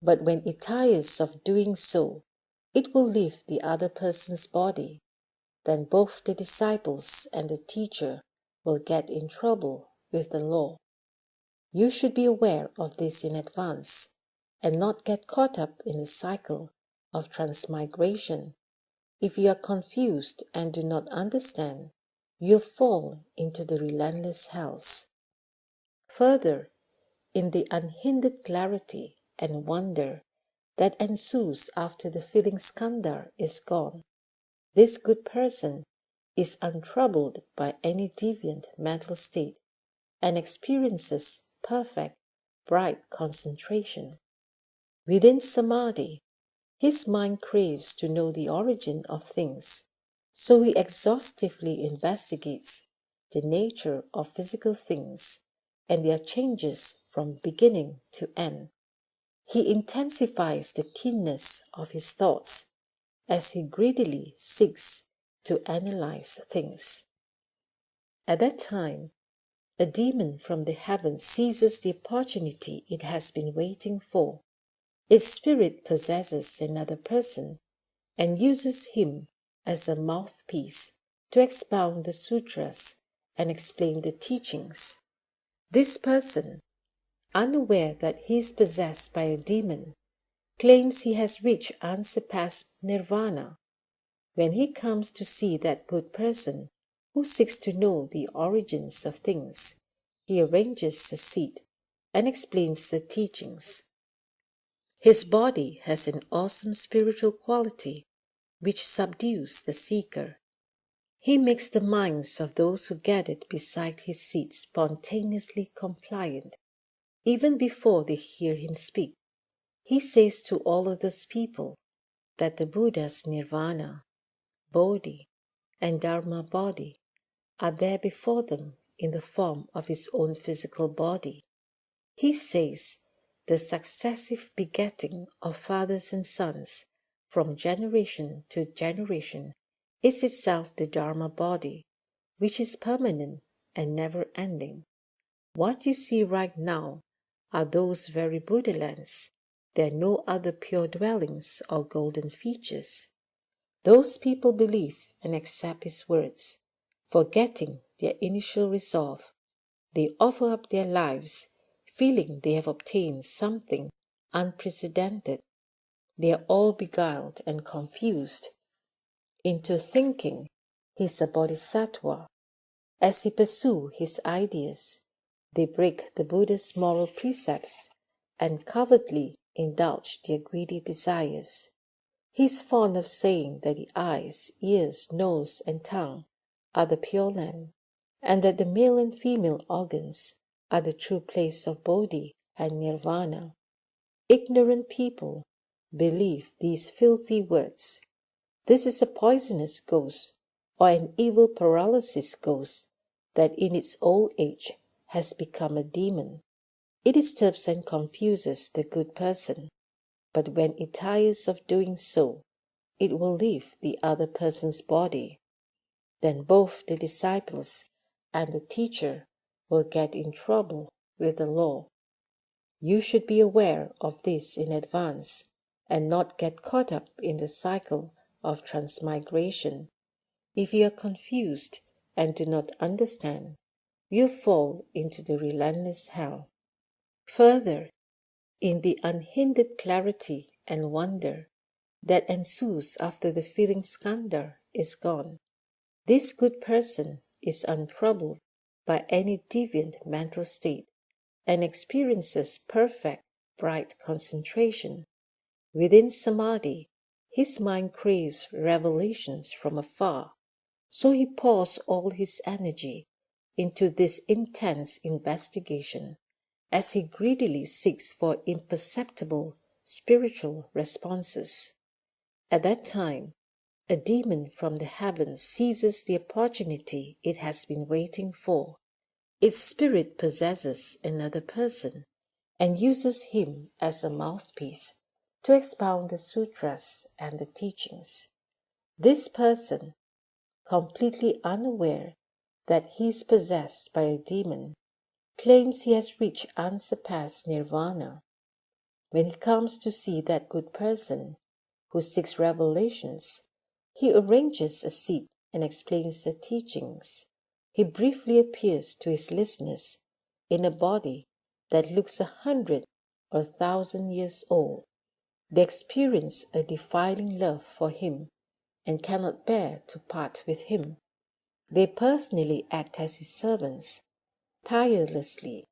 but when it tires of doing so, it will leave the other person's body. Then both the disciples and the teacher will get in trouble with the law. You should be aware of this in advance and not get caught up in the cycle of transmigration. If you are confused and do not understand, you'll fall into the relentless hells. Further, in the unhindered clarity and wonder that ensues after the feeling skandha is gone, this good person is untroubled by any deviant mental state and experiences perfect, bright concentration. Within samadhi, his mind craves to know the origin of things, so he exhaustively investigates the nature of physical things and their changes from beginning to end. He intensifies the keenness of his thoughts as he greedily seeks to analyze things. At that time, a demon from the heavens seizes the opportunity it has been waiting for. Its spirit possesses another person and uses him as a mouthpiece to expound the sutras and explain the teachings. This person, unaware that he is possessed by a demon, claims he has reached unsurpassed nirvana. When he comes to see that good person who seeks to know the origins of things, he arranges a seat and explains the teachings. His body has an awesome spiritual quality which subdues the seeker. He makes the minds of those who gathered beside his seat spontaneously compliant. Even before they hear him speak, he says to all of those people that the Buddha's nirvana, bodhi, and dharma body are there before them in the form of his own physical body. He says the successive begetting of fathers and sons from generation to generation is itself the dharma body, which is permanent and never-ending. What you see right now are those very Buddha lands. There are no other pure dwellings or golden features. Those people believe and accept his words, forgetting their initial resolve. They offer up their lives, feeling they have obtained something unprecedented. They are all beguiled and confused into thinking he's a bodhisattva. As he pursues his ideas, they break the Buddha's moral precepts and covertly indulge their greedy desires. He is fond of saying that the eyes, ears, nose, and tongue are the Pure Land, and that the male and female organs are the true place of Bodhi and Nirvana. Ignorant people believe these filthy words. This is a poisonous ghost, or an evil paralysis ghost, that in its old age has become a demon. It disturbs and confuses the good person, but when it tires of doing so, it will leave the other person's body. Then both the disciples and the teacher will get in trouble with the law. You should be aware of this in advance and not get caught up in the cycle of transmigration. If you are confused and do not understand, you fall into the relentless hell. Further, in the unhindered clarity and wonder that ensues after the feeling skandha is gone, this good person is untroubled by any deviant mental state and experiences perfect, bright concentration. Within samadhi, his mind craves revelations from afar, so he pours all his energy into this intense investigation as he greedily seeks for imperceptible spiritual responses. At that time, a demon from the heavens seizes the opportunity it has been waiting for. Its spirit possesses another person and uses him as a mouthpiece to expound the sutras and the teachings. This person, completely unaware that he is possessed by a demon, claims he has reached unsurpassed nirvana. When he comes to see that good person who seeks revelations, he arranges a seat and explains the teachings. He briefly appears to his listeners in a body that looks 100 or 1,000 years old. They experience a defiling love for him and cannot bear to part with him. They personally act as his servants, tirelessly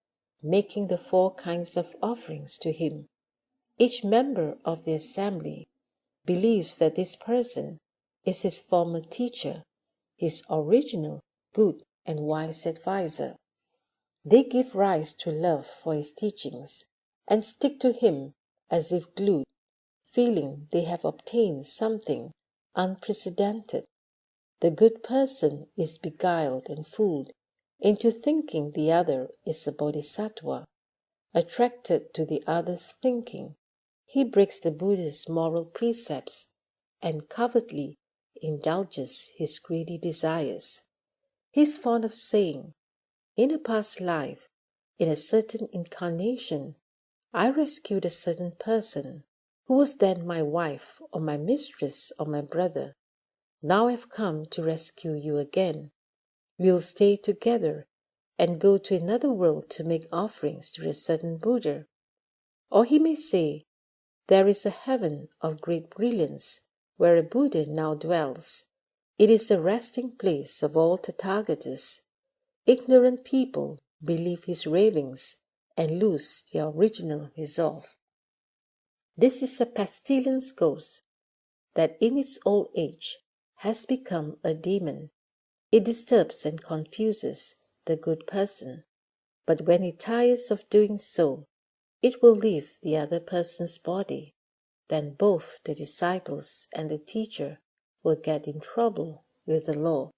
making the 4 kinds of offerings to him. Each member of the assembly believes that this person is his former teacher, his original, good, and wise advisor. They give rise to love for his teachings and stick to him as if glued, feeling they have obtained something unprecedented. The good person is beguiled and fooled into thinking the other is a bodhisattva. Attracted to the other's thinking, he breaks the Buddha's moral precepts and covertly indulges his greedy desires. He is fond of saying, "In a past life, in a certain incarnation, I rescued a certain person who was then my wife or my mistress or my brother. Now I've come to rescue you again. We'll stay together and go to another world to make offerings to a certain Buddha." Or he may say, "There is a heaven of great brilliance where a Buddha now dwells. It is the resting place of all Tathagatas." Ignorant people believe his ravings and lose their original resolve. This is a pestilence ghost that in its old age has become a demon. It disturbs and confuses the good person, but when it tires of doing so, it will leave the other person's body. Then both the disciples and the teacher will get in trouble with the law.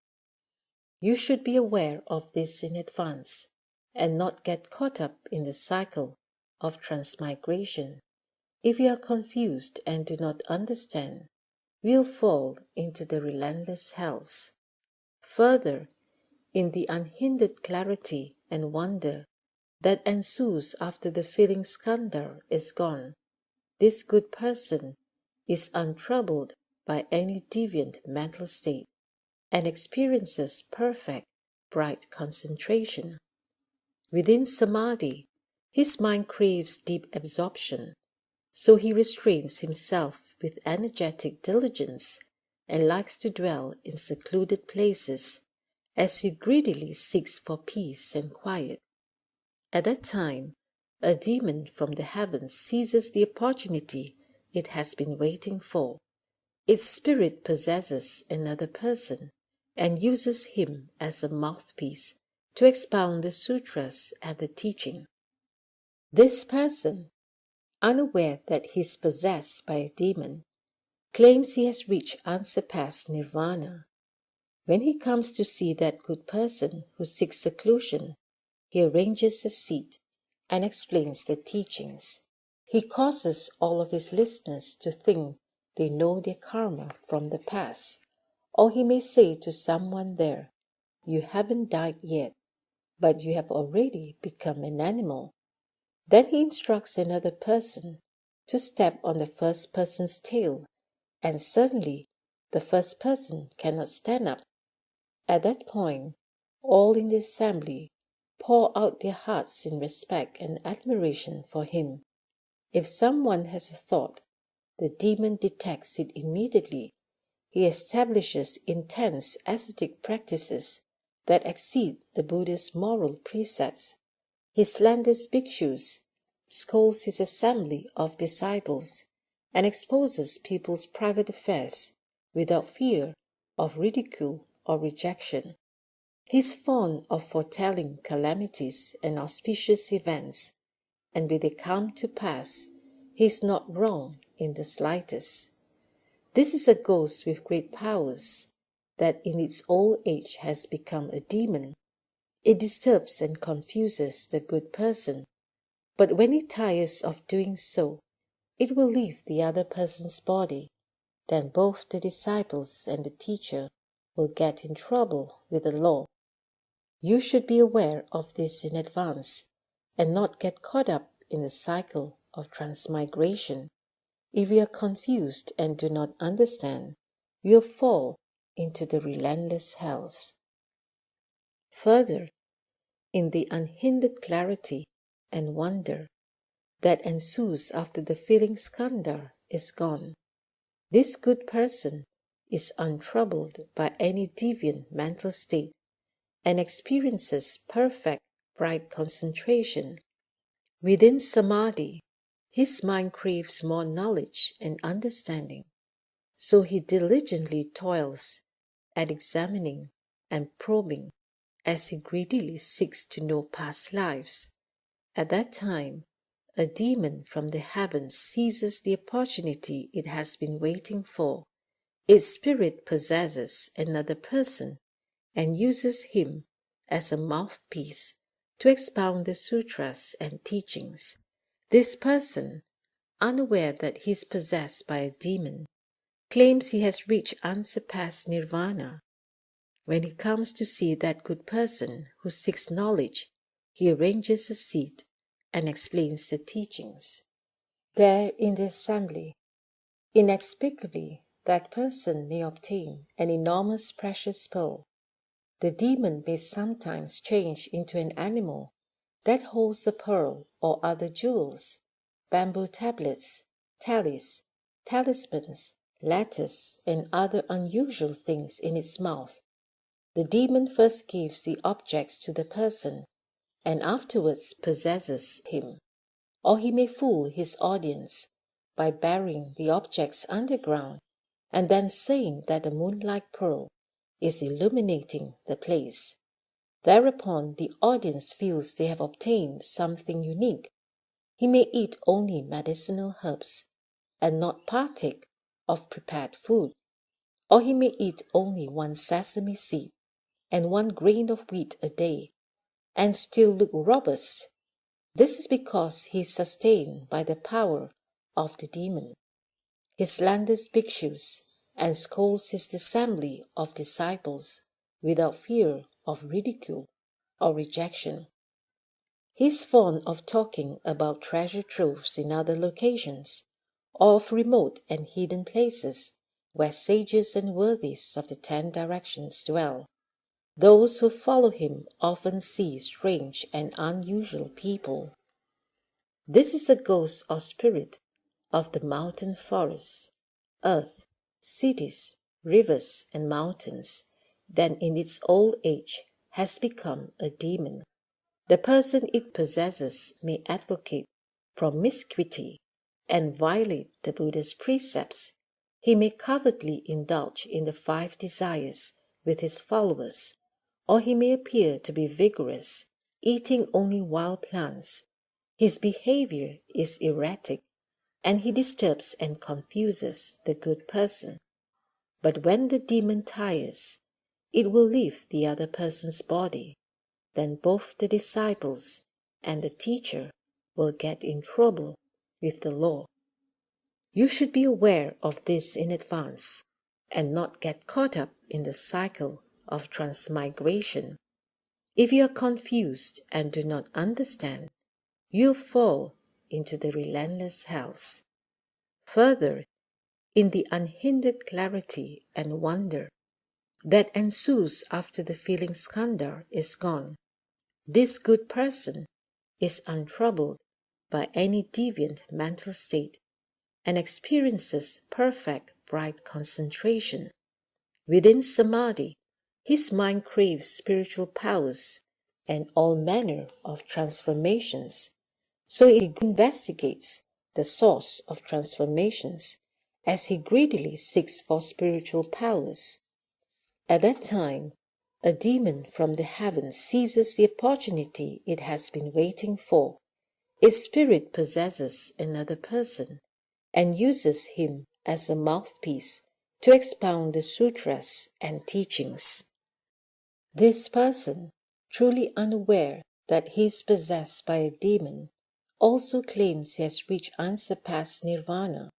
You should be aware of this in advance and not get caught up in the cycle of transmigration. If you are confused and do not understand, you will fall into the relentless hells. Further, in the unhindered clarity and wonder that ensues after the feeling skandha is gone, this good person is untroubled by any deviant mental state and experiences perfect, bright concentration. Within samadhi, his mind craves deep absorption, so he restrains himself with energetic diligence and likes to dwell in secluded places as he greedily seeks for peace and quiet. At that time, a demon from the heavens seizes the opportunity it has been waiting for. Its spirit possesses another person and uses him as a mouthpiece to expound the sutras and the teaching. This person, unaware that he is possessed by a demon, claims he has reached unsurpassed nirvana. When he comes to see that good person who seeks seclusion, he arranges a seat and explains the teachings. He causes all of his listeners to think they know their karma from the past. Or he may say to someone there, "You haven't died yet, but you have already become an animal." Then he instructs another person to step on the first person's tail, and suddenly the first person cannot stand up. At that point, all in the assembly pour out their hearts in respect and admiration for him. If someone has a thought, the demon detects it immediately. He establishes intense ascetic practices that exceed the Buddha's moral precepts. He slanders bhikshus, scolds his assembly of disciples, and exposes people's private affairs without fear of ridicule or rejection. He is fond of foretelling calamities and auspicious events, and when they come to pass, he is not wrong in the slightest. This is a ghost with great powers that in its old age has become a demon. It disturbs and confuses the good person, but when it tires of doing so, it will leave the other person's body. Then both the disciples and the teacher will get in trouble with the law. You should be aware of this in advance and not get caught up in the cycle of transmigration. If you are confused and do not understand, you'll fall into the relentless hells. Further, in the unhindered clarity and wonder that ensues after the feeling skandha is gone, this good person is untroubled by any deviant mental state and experiences perfect bright concentration. Within samadhi, his mind craves more knowledge and understanding, so he diligently toils at examining and probing as he greedily seeks to know past lives. At that time, a demon from the heavens seizes the opportunity it has been waiting for. Its spirit possesses another person and uses him as a mouthpiece to expound the sutras and teachings. This person, unaware that he is possessed by a demon, claims he has reached unsurpassed nirvana. When he comes to see that good person who seeks knowledge, he arranges a seat and explains the teachings. There in the assembly, inexplicably, that person may obtain an enormous precious pearl. The demon may sometimes change into an animal that holds the pearl or other jewels, bamboo tablets, tallies, talismans, letters, and other unusual things in its mouth. The demon first gives the objects to the person and afterwards possesses him. Or he may fool his audience by burying the objects underground and then saying that the moonlight pearl is illuminating the place. Thereupon the audience feels they have obtained something unique. He may eat only medicinal herbs and not partake of prepared food, or he may eat only one sesame seed and 1 grain of wheat a day, and still look robust. This is because he is sustained by the power of the demon. He slanders bhikshus and scolds his assembly of disciples without fear of ridicule or rejection. He is fond of talking about treasure troves in other locations, or of remote and hidden places where sages and worthies of the 10 directions dwell. Those who follow him often see strange and unusual people. This is a ghost or spirit of the mountain forests, earth, cities, rivers, and mountains that in its old age has become a demon. The person it possesses may advocate promiscuity and violate the Buddha's precepts. He may covertly indulge in the 5 desires with his followers, or he may appear to be vigorous, eating only wild plants. His behavior is erratic, and he disturbs and confuses the good person. But when the demon tires, it will leave the other person's body. Then both the disciples and the teacher will get in trouble with the law. You should be aware of this in advance and not get caught up in the cycle of transmigration. If you are confused and do not understand, you'll fall into the relentless hells. Further, in the unhindered clarity and wonder that ensues after the feeling skandha is gone, this good person is untroubled by any deviant mental state and experiences perfect bright concentration. Within samadhi, his mind craves spiritual powers and all manner of transformations, so he investigates the source of transformations as he greedily seeks for spiritual powers. At that time, a demon from the heavens seizes the opportunity it has been waiting for. Its spirit possesses another person and uses him as a mouthpiece to expound the sutras and teachings. This person, truly unaware that he is possessed by a demon, also claims he has reached unsurpassed nirvana.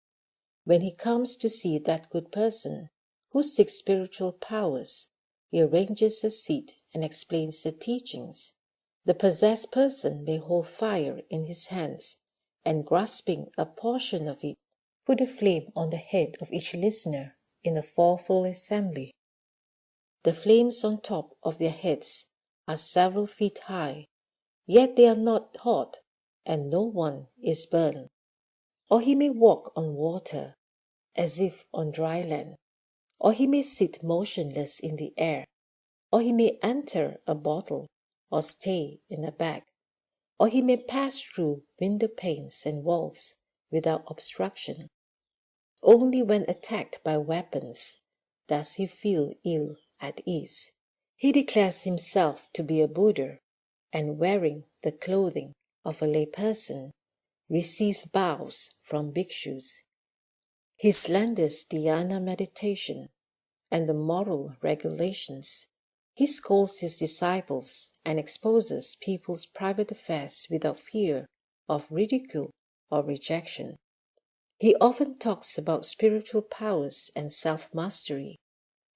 When he comes to see that good person who seeks spiritual powers, he arranges a seat and explains the teachings. The possessed person may hold fire in his hands and, grasping a portion of it, put a flame on the head of each listener in a fourfold assembly. The flames on top of their heads are several feet high, yet they are not hot, and no one is burned. Or he may walk on water, as if on dry land, or he may sit motionless in the air, or he may enter a bottle, or stay in a bag, or he may pass through window panes and walls without obstruction. Only when attacked by weapons does he feel ill at ease. He declares himself to be a Buddha, and wearing the clothing of a layperson, receives bows from bhikshus. He slanders dhyana meditation and the moral regulations. He scolds his disciples and exposes people's private affairs without fear of ridicule or rejection. He often talks about spiritual powers and self-mastery.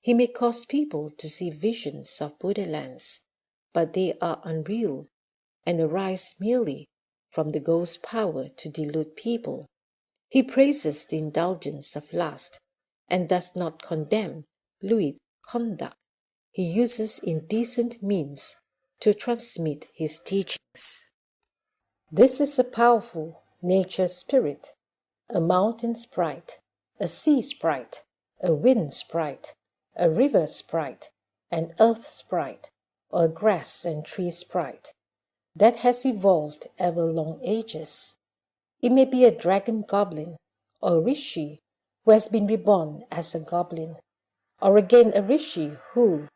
He may cause people to see visions of Buddha lands, but they are unreal and arise merely from the ghost power to delude people. He praises the indulgence of lust and does not condemn lewd conduct. He uses indecent means to transmit his teachings. This is a powerful nature spirit, a mountain sprite, a sea sprite, a wind sprite, a river sprite, an earth sprite, or a grass and tree sprite that has evolved ever long ages. It may be a dragon goblin, or a rishi who has been reborn as a goblin, or again a rishi who,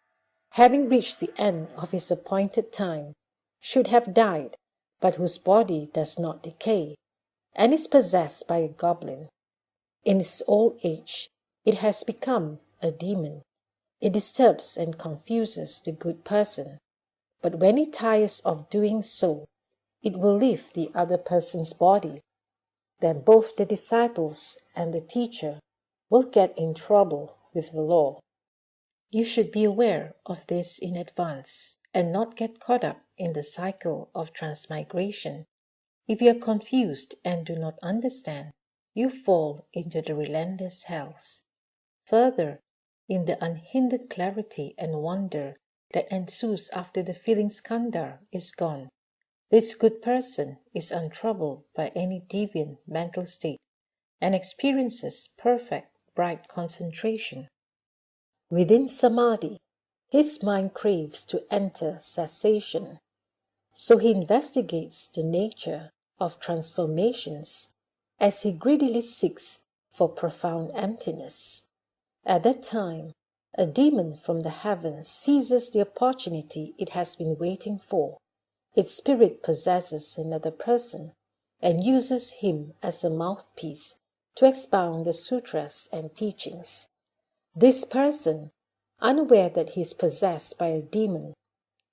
having reached the end of his appointed time, should have died, but whose body does not decay, and is possessed by a goblin. In its old age, it has become a demon. It disturbs and confuses the good person, but when it tires of doing so, it will leave the other person's body. Then both the disciples and the teacher will get in trouble with the law. You should be aware of this in advance and not get caught up in the cycle of transmigration. If you are confused and do not understand, you fall into the relentless hells. Further, in the unhindered clarity and wonder that ensues after the feeling skandha is gone, this good person is untroubled by any deviant mental state and experiences perfect, bright concentration. Within samadhi, his mind craves to enter cessation, so he investigates the nature of transformations as he greedily seeks for profound emptiness. At that time, a demon from the heavens seizes the opportunity it has been waiting for. Its spirit possesses another person and uses him as a mouthpiece to expound the sutras and teachings. This person, unaware that he is possessed by a demon,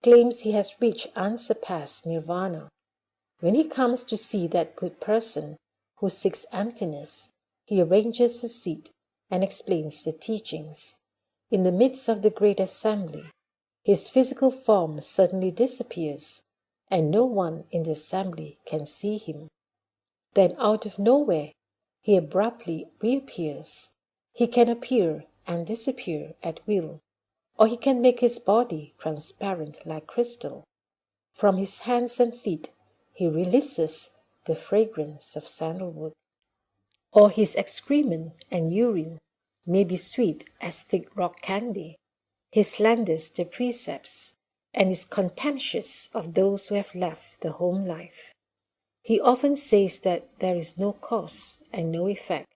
claims he has reached unsurpassed nirvana. When he comes to see that good person who seeks emptiness, he arranges a seat and explains the teachings. In the midst of the great assembly, his physical form suddenly disappears, and no one in the assembly can see him. Then out of nowhere, he abruptly reappears. He can appear and disappear at will, or he can make his body transparent like crystal. From his hands and feet, he releases the fragrance of sandalwood. Or his excrement and urine may be sweet as thick rock candy. He slanders the precepts and is contemptuous of those who have left the home life. He often says that there is no cause and no effect,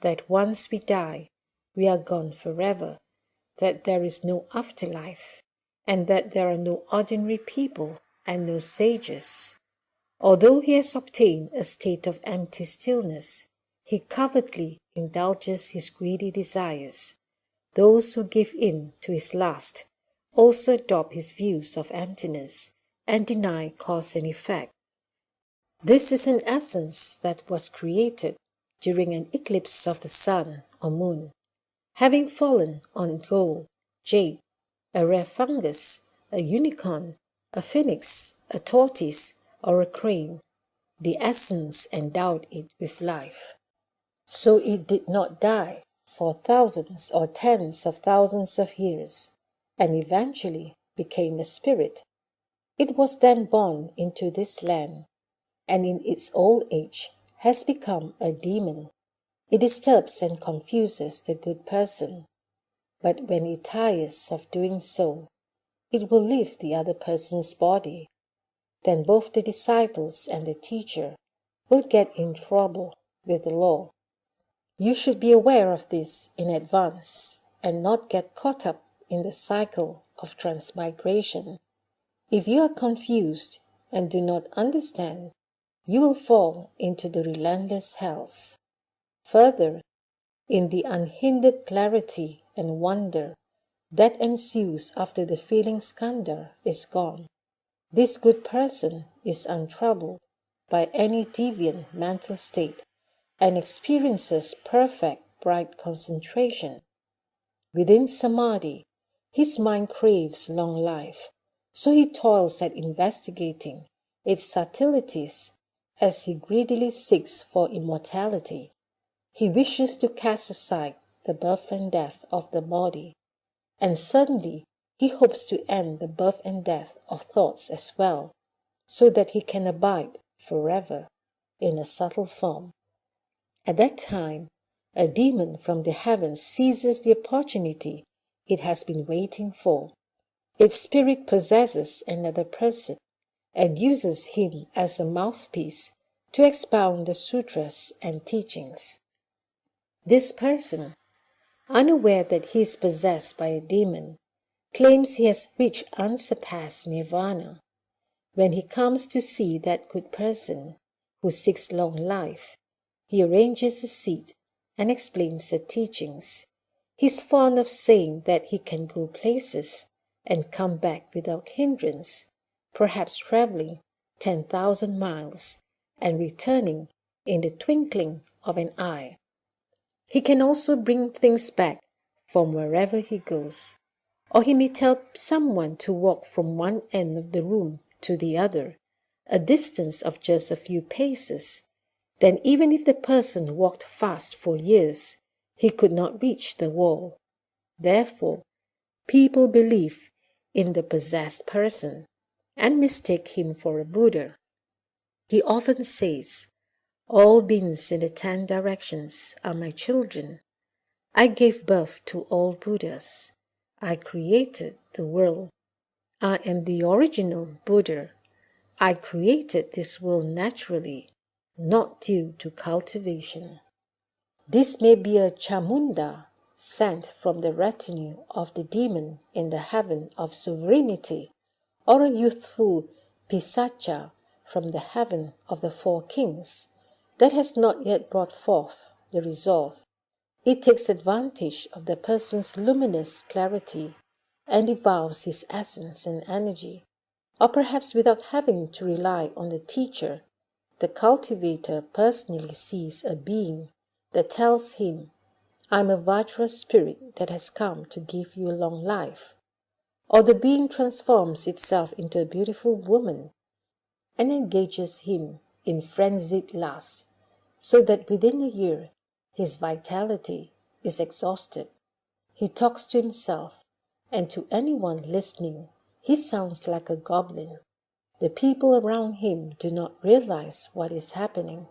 that once we die, we are gone forever, that there is no afterlife, and that there are no ordinary people and no sages. Although he has obtained a state of empty stillness, he covertly indulges his greedy desires. Those who give in to his lust also adopt his views of emptiness and deny cause and effect. This is an essence that was created during an eclipse of the sun or moon, having fallen on gold, jade, a rare fungus, a unicorn, a phoenix, a tortoise, or a crane. The essence endowed it with life. So it did not die for thousands or tens of thousands of years, and eventually became a spirit. It was then born into this land, and in its old age has become a demon. It disturbs and confuses the good person, but when it tires of doing so, it will leave the other person's body. Then both the disciples and the teacher will get in trouble with the law. You should be aware of this in advance and not get caught up in the cycle of transmigration. If you are confused and do not understand, you will fall into the relentless hells. Further, in the unhindered clarity and wonder that ensues after the feeling skandha is gone, this good person is untroubled by any deviant mental state and experiences perfect bright concentration. Within samadhi, his mind craves long life, so he toils at investigating its subtleties as he greedily seeks for immortality. He wishes to cast aside the birth and death of the body, and suddenly he hopes to end the birth and death of thoughts as well, so that he can abide forever in a subtle form. At that time, a demon from the heavens seizes the opportunity it has been waiting for. Its spirit possesses another person and uses him as a mouthpiece to expound the sutras and teachings. This person, unaware that he is possessed by a demon, claims he has reached unsurpassed nirvana. When he comes to see that good person who seeks long life, he arranges a seat and explains the teachings. He's fond of saying that he can go places and come back without hindrance, perhaps traveling 10,000 miles and returning in the twinkling of an eye. He can also bring things back from wherever he goes, or he may tell someone to walk from one end of the room to the other, a distance of just a few paces. Then even if the person walked fast for years, he could not reach the wall. Therefore, people believe in the possessed person and mistake him for a Buddha. He often says, "All beings in the 10 directions are my children. I gave birth to all Buddhas. I created the world. I am the original Buddha. I created this world naturally, not due to cultivation." This may be a Chamunda sent from the retinue of the demon in the heaven of sovereignty, or a youthful Pisacha from the heaven of the 4 kings that has not yet brought forth the resolve. It takes advantage of the person's luminous clarity and devours his essence and energy, or perhaps without having to rely on the teacher, the cultivator personally sees a being that tells him, "I'm a Vajra spirit that has come to give you a long life." Or the being transforms itself into a beautiful woman and engages him in frenzied lust, so that within a year his vitality is exhausted. He talks to himself, and to anyone listening, he sounds like a goblin. The people around him do not realize what is happening.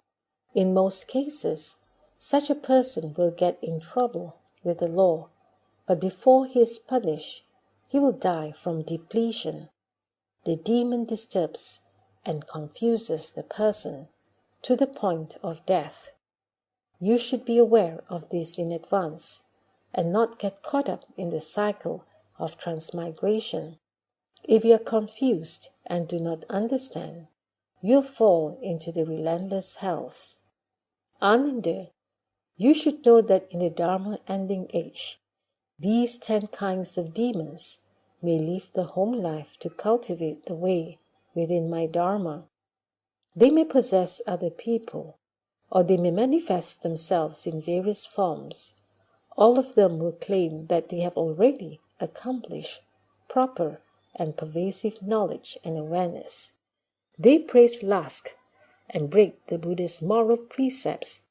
In most cases, such a person will get in trouble with the law, but before he is punished, he will die from depletion. The demon disturbs and confuses the person to the point of death. You should be aware of this in advance and not get caught up in the cycle of transmigration. If you are confused and do not understand, you'll fall into the relentless hells. Ananda You should know that in the Dharma ending age, these 10 kinds of demons may leave the home life to cultivate the way within my Dharma. They may possess other people, or they may manifest themselves in various forms. All of them will claim that they have already accomplished proper and pervasive knowledge and awareness. They praise lust and break the Buddha's moral precepts.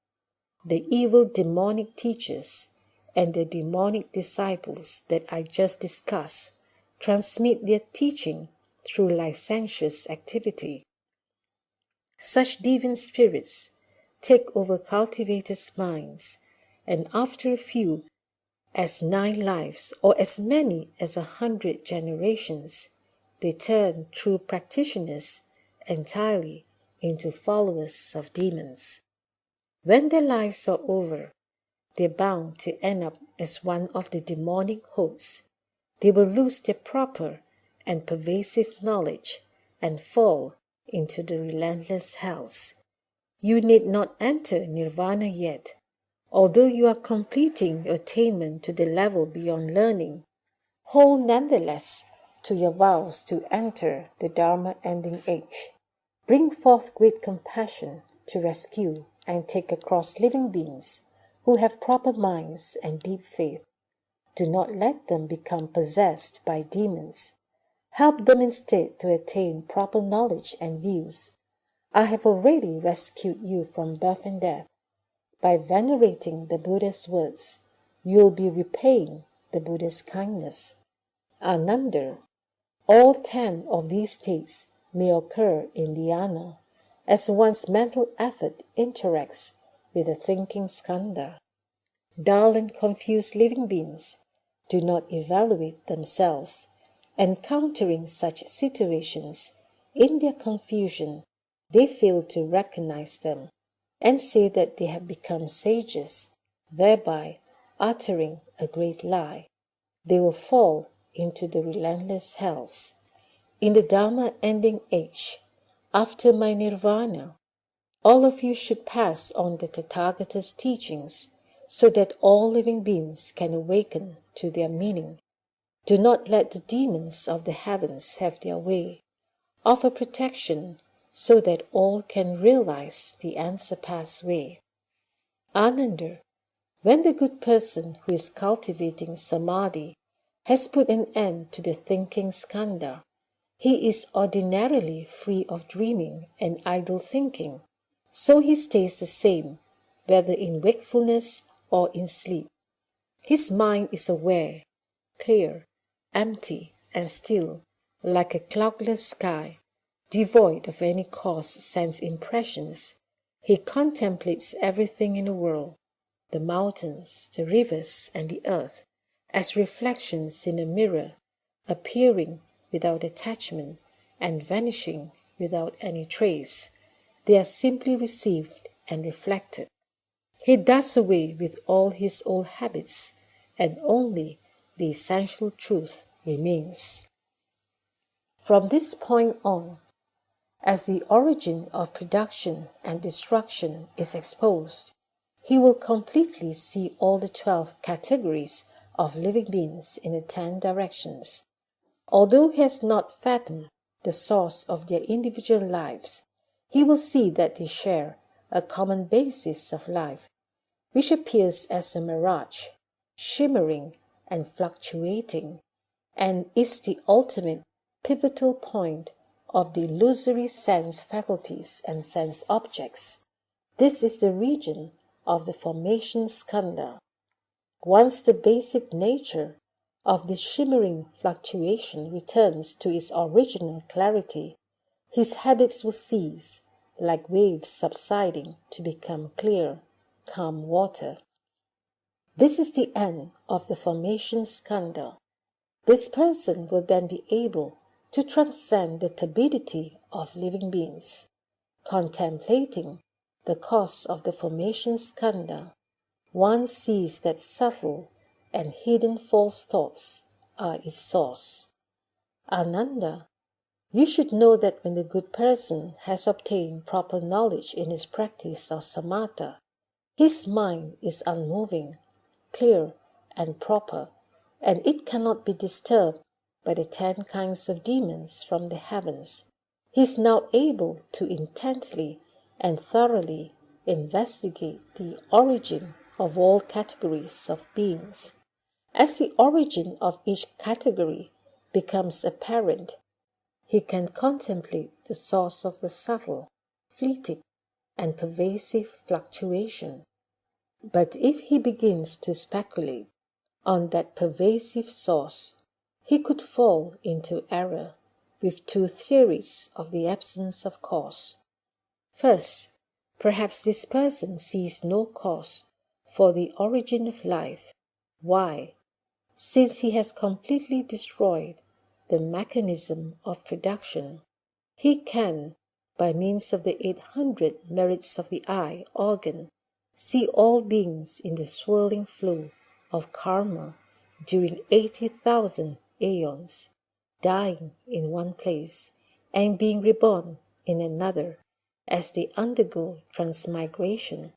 The evil demonic teachers and the demonic disciples that I just discussed transmit their teaching through licentious activity. Such deviant spirits take over cultivators' minds, and after a few, as 9 lives or as many as 100 generations, they turn true practitioners entirely into followers of demons. When their lives are over, they're bound to end up as one of the demonic hosts. They will lose their proper and pervasive knowledge and fall into the relentless hells. You need not enter nirvana yet, although you are completing attainment to the level beyond learning. Hold nonetheless to your vows to enter the Dharma ending age. Bring forth great compassion to rescue and take across living beings who have proper minds and deep faith. Do not let them become possessed by demons. Help them instead to attain proper knowledge and views. I have already rescued you from birth and death. By venerating the Buddha's words, you will be repaying the Buddha's kindness. Ananda, all 10 of these states may occur in dhyana as one's mental effort interacts with the thinking skandha. Dull and confused living beings do not evaluate themselves. Encountering such situations, in their confusion, they fail to recognize them and say that they have become sages, thereby uttering a great lie. They will fall into the relentless hells. In the Dharma ending age, after my nirvana, all of you should pass on the Tathagata's teachings so that all living beings can awaken to their meaning. Do not let the demons of the heavens have their way. Offer protection so that all can realize the unsurpassed way. Ananda, when the good person who is cultivating samadhi has put an end to the thinking skandha, he is ordinarily free of dreaming and idle thinking, so he stays the same, whether in wakefulness or in sleep. His mind is aware, clear, empty, and still, like a cloudless sky, devoid of any coarse sense impressions. He contemplates everything in the world, the mountains, the rivers, and the earth, as reflections in a mirror, appearing without attachment and vanishing without any trace. They are simply received and reflected. He does away with all his old habits, and only the essential truth remains. From this point on, as the origin of production and destruction is exposed, he will completely see all the 12 categories of living beings in the 10 directions. Although he has not fathomed the source of their individual lives, he will see that they share a common basis of life, which appears as a mirage, shimmering and fluctuating, and is the ultimate pivotal point of the illusory sense faculties and sense objects. This is the region of the formation skandha. Once the basic nature of this shimmering fluctuation returns to its original clarity, his habits will cease, like waves subsiding, to become clear, calm water. This is the end of the formation skandha. This person will then be able to transcend the turbidity of living beings. Contemplating the cause of the formation skandha, one sees that subtle and hidden false thoughts are its source. Ananda, you should know that when the good person has obtained proper knowledge in his practice of samatha, His mind is unmoving, clear, and proper, and it cannot be disturbed by the 10 kinds of demons from the heavens. He is now able to intently and thoroughly investigate the origin of all categories of beings. As the origin of each category becomes apparent, he can contemplate the source of the subtle, fleeting, and pervasive fluctuation. But if he begins to speculate on that pervasive source, he could fall into error with 2 theories of the absence of cause. First, perhaps this person sees no cause for the origin of life. Why? Since he has completely destroyed the mechanism of production, he can, by means of the 800 merits of the eye organ, see all beings in the swirling flow of karma during 80,000 aeons, dying in one place and being reborn in another as they undergo transmigration.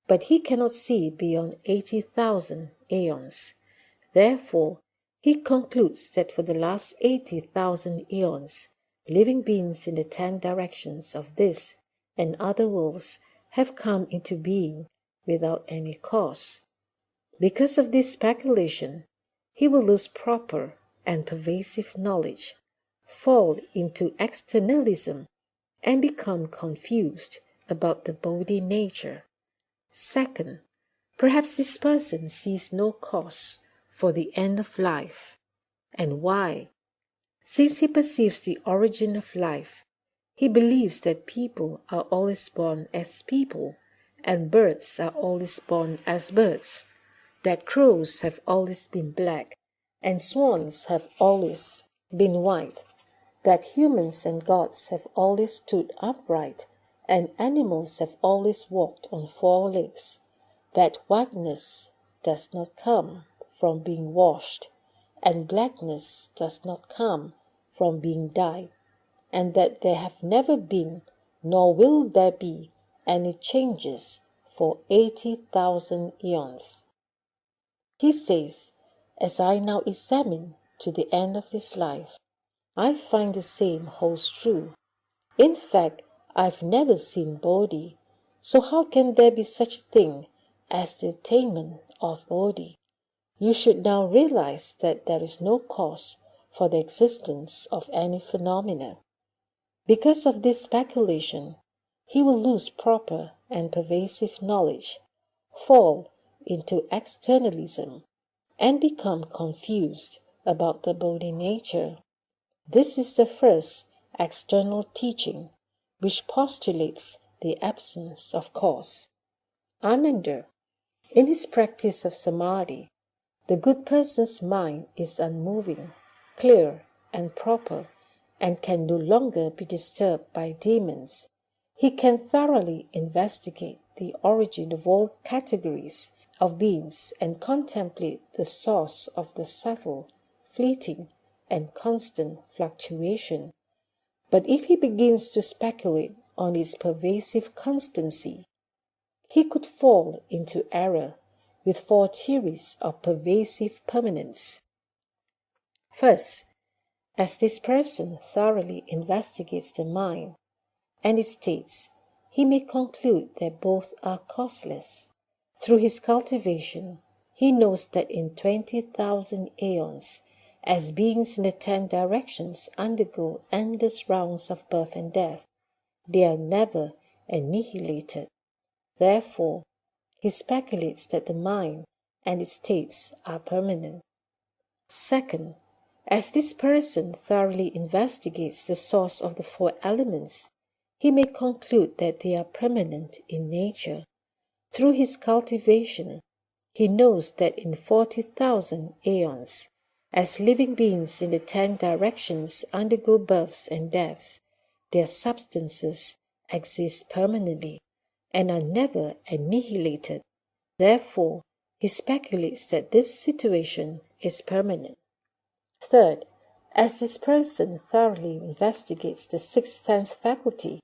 But he cannot see beyond 80,000 aeons. Therefore, he concludes that for the last 80,000 aeons, living beings in the 10 directions of this and other worlds have come into being without any cause. Because of this speculation, he will lose proper and pervasive knowledge, fall into externalism, and become confused about the bodhi nature. Second, perhaps this person sees no cause for the end of life. And why? Since he perceives the origin of life, he believes that people are always born as people, and birds are always born as birds, that crows have always been black, and swans have always been white, that humans and gods have always stood upright, and animals have always walked on 4 legs, that whiteness does not come from being washed, and blackness does not come from being dyed, and that there have never been, nor will there be, any changes for 80,000 eons. He says, as I now examine to the end of this life, I find the same holds true. In fact, I've never seen bodhi, so how can there be such a thing as the attainment of bodhi? You should now realize that there is no cause for the existence of any phenomena. Because of this speculation, he will lose proper and pervasive knowledge, fall into externalism, and become confused about the bodhi nature. This is the first external teaching, which postulates the absence of cause. Ananda, in his practice of samadhi, the good person's mind is unmoving, clear, and proper, and can no longer be disturbed by demons. He can thoroughly investigate the origin of all categories of beings and contemplate the source of the subtle, fleeting, and constant fluctuation. But if he begins to speculate on its pervasive constancy, he could fall into error with 4 theories of pervasive permanence. First, as this person thoroughly investigates the mind and its states, he may conclude that both are causeless. Through his cultivation, he knows that in 20,000 aeons, as beings in the 10 directions undergo endless rounds of birth and death, they are never annihilated. Therefore, he speculates that the mind and its states are permanent. Second, as this person thoroughly investigates the source of the 4 elements, he may conclude that they are permanent in nature. Through his cultivation, he knows that in 40,000 aeons, as living beings in the 10 directions undergo births and deaths, their substances exist permanently and are never annihilated. Therefore, he speculates that this situation is permanent. Third, as this person thoroughly investigates the 6th sense faculty,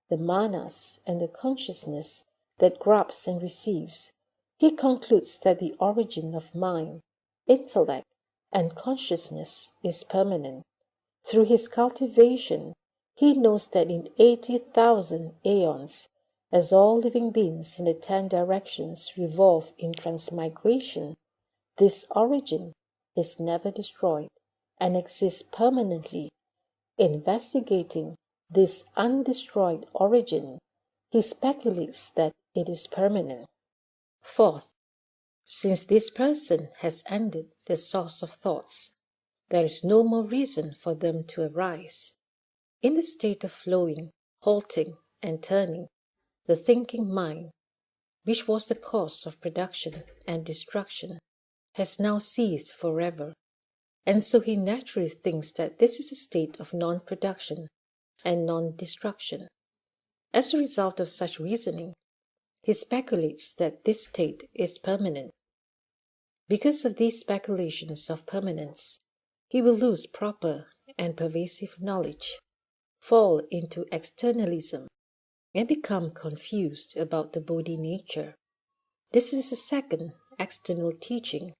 the manas and the consciousness that grabs and receives, he concludes that the origin of mind, intellect, and consciousness is permanent. Through his cultivation, he knows that in 80,000 aeons, as all living beings in the 10 directions revolve in transmigration, this origin is never destroyed and exists permanently. Investigating this undestroyed origin, he speculates that it is permanent. Fourth, since this person has ended the source of thoughts, there is no more reason for them to arise. In the state of flowing, halting, and turning, the thinking mind, which was the cause of production and destruction, has now ceased forever, and so he naturally thinks that this is a state of non-production and non-destruction. As a result of such reasoning, he speculates that this state is permanent. Because of these speculations of permanence, he will lose proper and pervasive knowledge, fall into externalism, and become confused about the Bodhi nature. This is the second external teaching,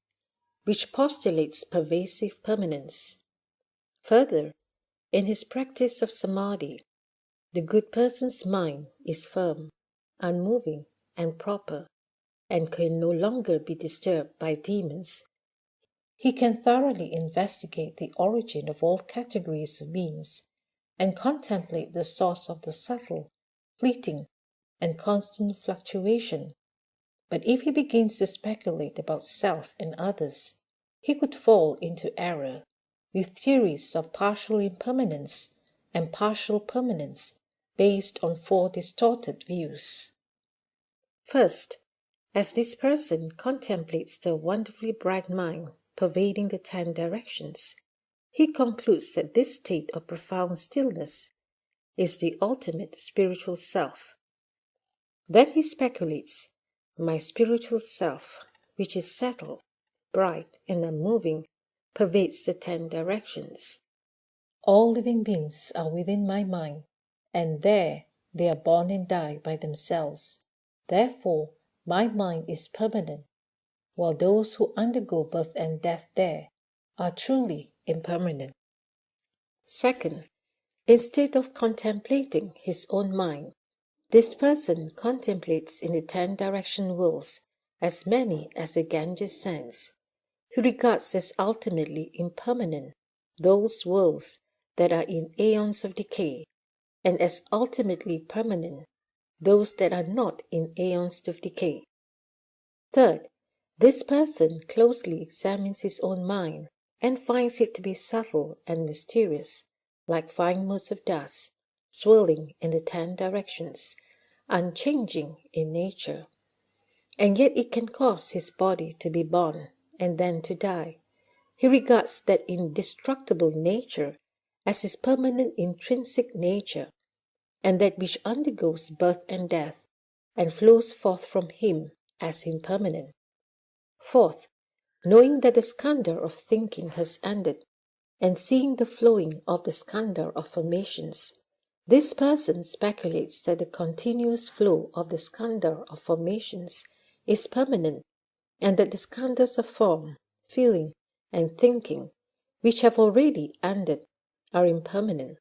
which postulates pervasive permanence. Further, in his practice of samadhi, the good person's mind is firm, unmoving, and proper, and can no longer be disturbed by demons. He can thoroughly investigate the origin of all categories of beings and contemplate the source of the subtle, fleeting, and constant fluctuation. But if he begins to speculate about self and others, he could fall into error with theories of partial impermanence and partial permanence based on 4 distorted views. First, as this person contemplates the wonderfully bright mind pervading the 10 directions, he concludes that this state of profound stillness is the ultimate spiritual self. Then he speculates, my spiritual self, which is settled, bright, and unmoving, pervades the 10 directions. All living beings are within my mind, and there they are born and die by themselves. Therefore, my mind is permanent, while those who undergo birth and death there are truly impermanent. Second, instead of contemplating his own mind, this person contemplates in the 10 direction worlds as many as the Ganges sands. He regards as ultimately impermanent those worlds that are in aeons of decay, and as ultimately permanent those that are not in aeons of decay. Third, this person closely examines his own mind and finds it to be subtle and mysterious, like fine motes of dust, swirling in the 10 directions, unchanging in nature. And yet it can cause his body to be born and then to die. He regards that indestructible nature as his permanent intrinsic nature, and that which undergoes birth and death and flows forth from him as impermanent. Fourth, knowing that the skandha of thinking has ended, and seeing the flowing of the skandha of formations, this person speculates that the continuous flow of the skandha of formations is permanent, and that the skandhas of form, feeling, and thinking, which have already ended, are impermanent.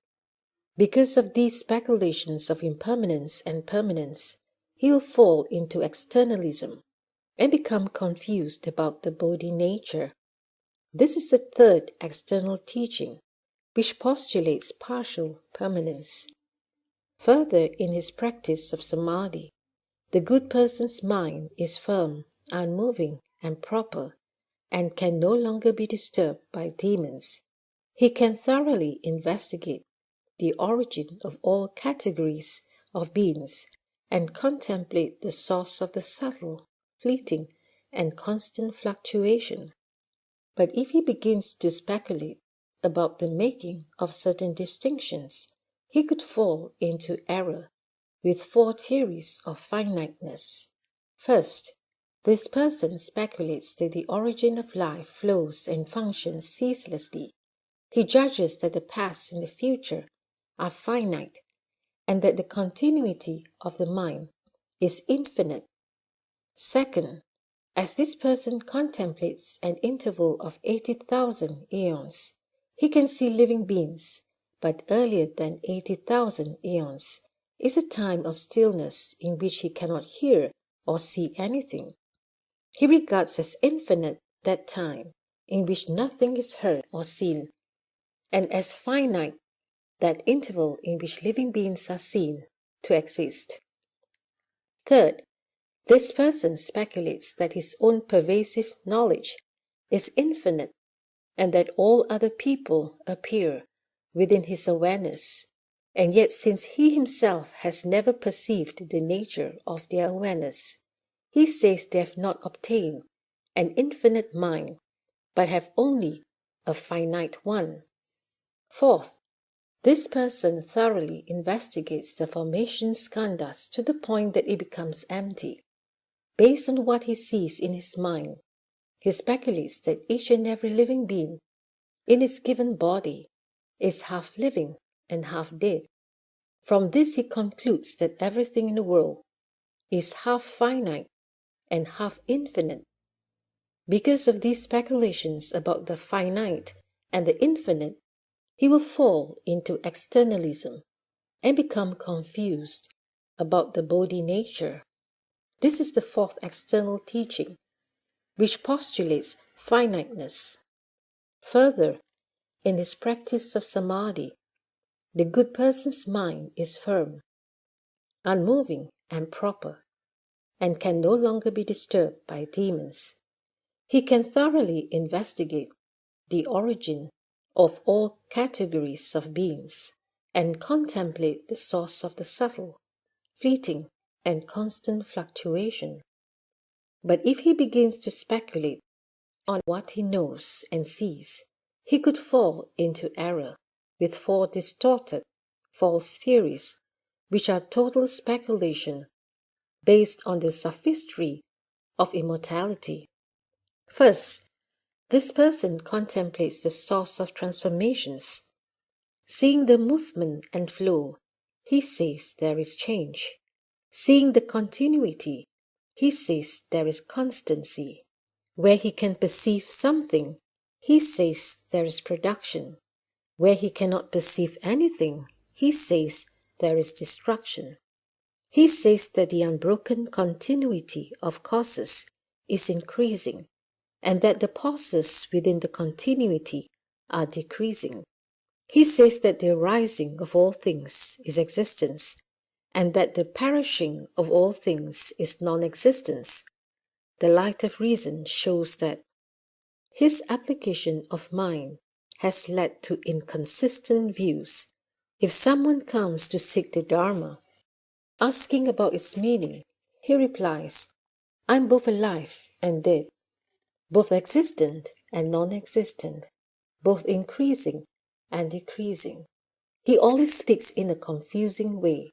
Because of these speculations of impermanence and permanence, he will fall into externalism and become confused about the Bodhi nature. This is the third external teaching, which postulates partial permanence. Further, in his practice of samadhi, the good person's mind is firm, unmoving, and proper, and can no longer be disturbed by demons. He can thoroughly investigate the origin of all categories of beings and contemplate the source of the subtle, fleeting, and constant fluctuation. But if he begins to speculate about the making of certain distinctions, he could fall into error with 4 theories of finiteness. First, this person speculates that the origin of life flows and functions ceaselessly. He judges that the past and the future are finite, and that the continuity of the mind is infinite. Second, as this person contemplates an interval of 80,000 aeons, he can see living beings, but earlier than 80,000 aeons is a time of stillness in which he cannot hear or see anything. He regards as infinite that time in which nothing is heard or seen, and as finite that interval in which living beings are seen to exist. Third, this person speculates that his own pervasive knowledge is infinite and that all other people appear within his awareness, and yet since he himself has never perceived the nature of their awareness, he says they have not obtained an infinite mind, but have only a finite one. Fourth, this person thoroughly investigates the formation skandhas to the point that it becomes empty. Based on what he sees in his mind, he speculates that each and every living being in his given body is half living and half dead. From this he concludes that everything in the world is half finite and half infinite. Because of these speculations about the finite and the infinite, he will fall into externalism and become confused about the Bodhi nature. This is the fourth external teaching, which postulates finiteness. Further, in his practice of samadhi, the good person's mind is firm, unmoving, and proper, and can no longer be disturbed by demons. He can thoroughly investigate the origin of all categories of beings and contemplate the source of the subtle, fleeting, and constant fluctuation. But if he begins to speculate on what he knows and sees, he could fall into error with four distorted, false theories, which are total speculation based on the sophistry of immortality. First, this person contemplates the source of transformations. Seeing the movement and flow, he says there is change. Seeing the continuity, he says there is constancy. Where he can perceive something, he says there is production. Where he cannot perceive anything, he says there is destruction. He says that the unbroken continuity of causes is increasing, and that the pauses within the continuity are decreasing. He says that the arising of all things is existence, and that the perishing of all things is non-existence. The light of reason shows that his application of mind has led to inconsistent views. If someone comes to seek the Dharma, asking about its meaning, he replies, "I'm both alive and dead, both existent and non-existent, both increasing and decreasing." He always speaks in a confusing way,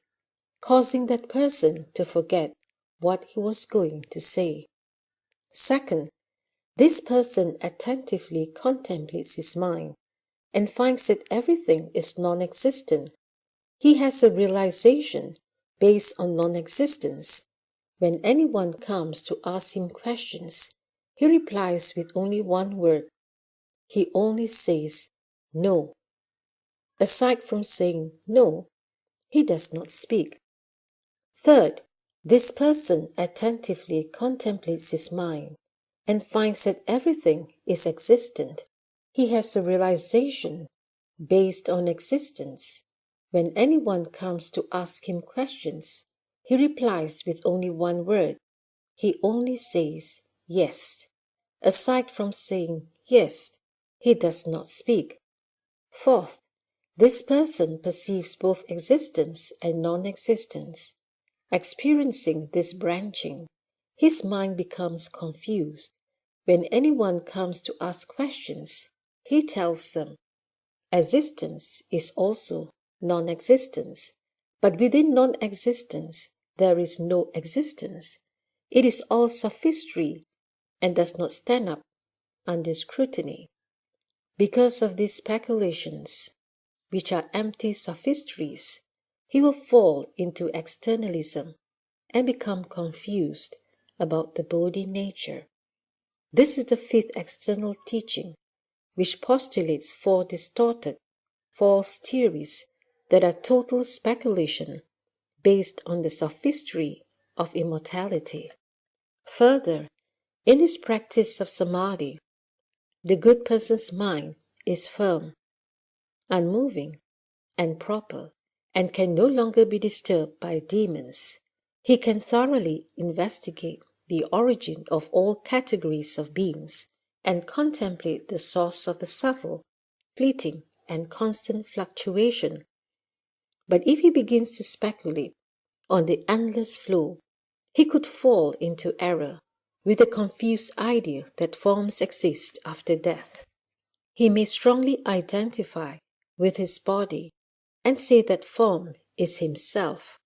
causing that person to forget what he was going to say. Second, this person attentively contemplates his mind and finds that everything is non-existent. He has a realization based on non-existence. When anyone comes to ask him questions, he replies with only one word. He only says no. Aside from saying no, he does not speak. Third, this person attentively contemplates his mind and finds that everything is existent. He has a realization based on existence. When anyone comes to ask him questions, he replies with only one word. He only says yes. Aside from saying yes, he does not speak. Fourth, this person perceives both existence and non-existence. Experiencing this branching, his mind becomes confused. When anyone comes to ask questions, he tells them, existence is also non-existence, but within non-existence there is no existence. It is all sophistry and does not stand up under scrutiny. Because of these speculations, which are empty sophistries, he will fall into externalism and become confused about the Bodhi nature. This is the fifth external teaching, which postulates four distorted, false theories that are total speculation based on the sophistry of immortality. Further, in his practice of samadhi, the good person's mind is firm, unmoving, and proper, and can no longer be disturbed by demons. He can thoroughly investigate the origin of all categories of beings and contemplate the source of the subtle, fleeting, and constant fluctuation. But if he begins to speculate on the endless flow, he could fall into error with the confused idea that forms exist after death. He may strongly identify with his body and say that form is himself,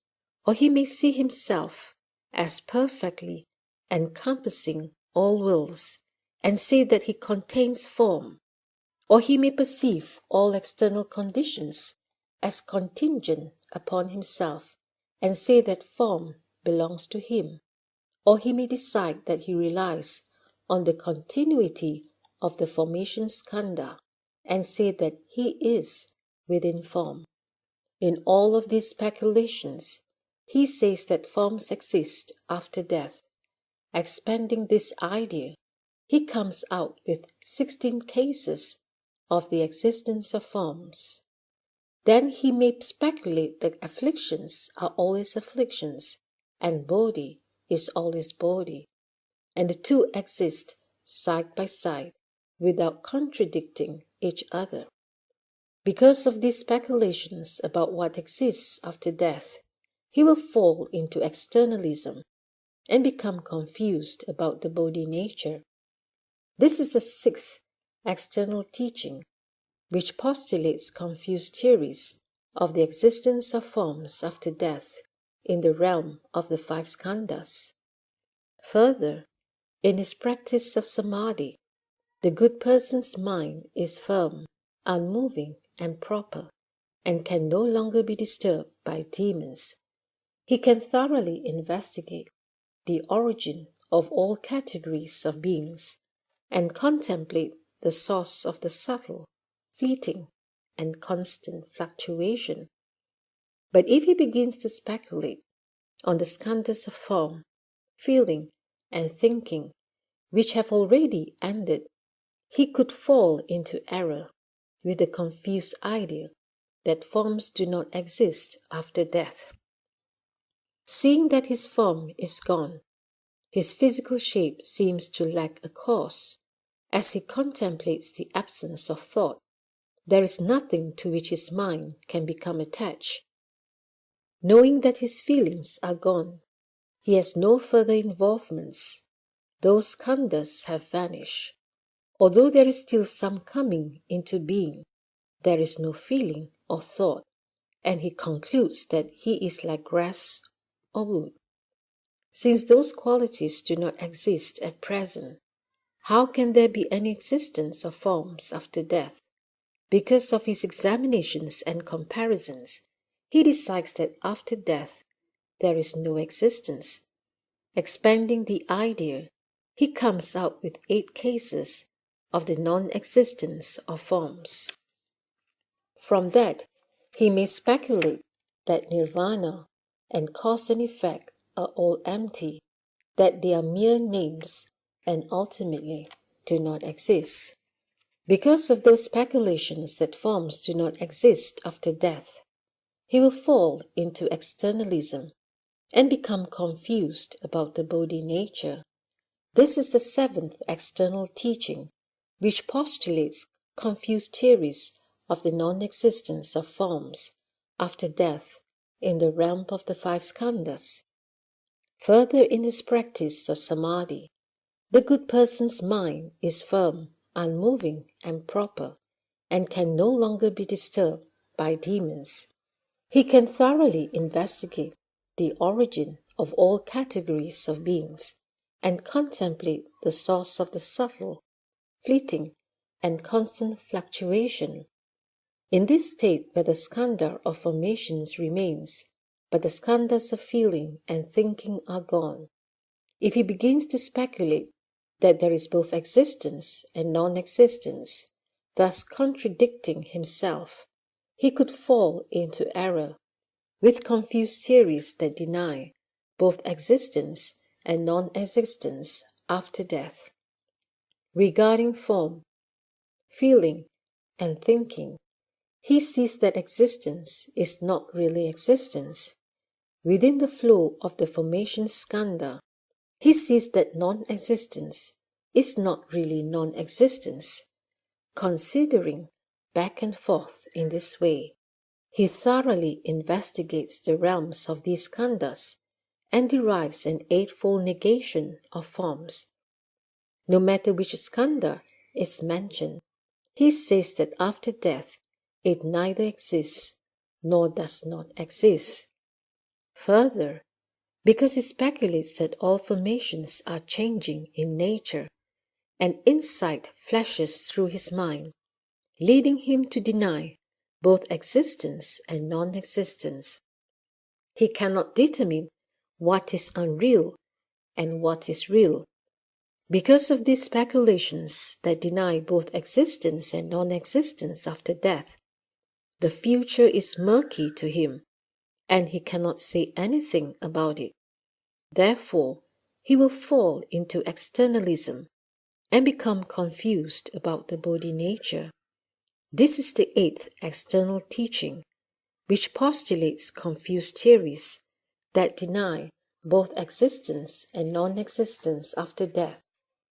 or he may see himself as perfectly encompassing all wills and say that he contains form, or he may perceive all external conditions as contingent upon himself and say that form belongs to him, or he may decide that he relies on the continuity of the formation skandha and say that he is within form. In all of these speculations, he says that forms exist after death. Expanding this idea, he comes out with 16 cases of the existence of forms. Then he may speculate that afflictions are always afflictions, and bodhi is always bodhi, and the two exist side by side without contradicting each other. Because of these speculations about what exists after death, he will fall into externalism and become confused about the Bodhi nature. This is the sixth external teaching, which postulates confused theories of the existence of forms after death in the realm of the five skandhas. Further, in his practice of samadhi, the good person's mind is firm, unmoving, and proper, and can no longer be disturbed by demons. He can thoroughly investigate the origin of all categories of beings and contemplate the source of the subtle, fleeting, and constant fluctuation. But if he begins to speculate on the skandhas of form, feeling, and thinking, which have already ended, he could fall into error with the confused idea that forms do not exist after death. Seeing that his form is gone, his physical shape seems to lack a cause. As he contemplates the absence of thought, there is nothing to which his mind can become attached. Knowing that his feelings are gone, he has no further involvements. Those skandhas have vanished. Although there is still some coming into being, there is no feeling or thought, and he concludes that he is like grass or wood. Since those qualities do not exist at present, how can there be any existence of forms after death? Because of his examinations and comparisons, he decides that after death there is no existence. Expanding the idea, he comes out with 8 cases of the non-existence of forms. From that, he may speculate that nirvana and cause and effect are all empty, that they are mere names and ultimately do not exist. Because of those speculations that forms do not exist after death, he will fall into externalism and become confused about the Bodhi nature. This is the 7th external teaching, which postulates confused theories of the non-existence of forms after death in the realm of the 5 skandhas. Further, in his practice of samadhi, the good person's mind is firm, unmoving, and proper, and can no longer be disturbed by demons. He can thoroughly investigate the origin of all categories of beings and contemplate the source of the subtle, fleeting, and constant fluctuation. In this state where the skandha of formations remains, but the skandhas of feeling and thinking are gone. If he begins to speculate that there is both existence and non-existence, thus contradicting himself, he could fall into error with confused theories that deny both existence and non-existence after death. Regarding form, feeling, and thinking, he sees that existence is not really existence. Within the flow of the formation skandha, he sees that non-existence is not really non-existence. Considering back and forth in this way, he thoroughly investigates the realms of these skandhas and derives an eightfold negation of forms. No matter which skandha is mentioned, he says that after death it neither exists nor does not exist. Further, because he speculates that all formations are changing in nature, an insight flashes through his mind, leading him to deny both existence and non-existence. He cannot determine what is unreal and what is real. Because of these speculations that deny both existence and non-existence after death, the future is murky to him, and he cannot say anything about it. Therefore, he will fall into externalism and become confused about the body nature. This is the eighth external teaching, which postulates confused theories that deny both existence and non-existence after death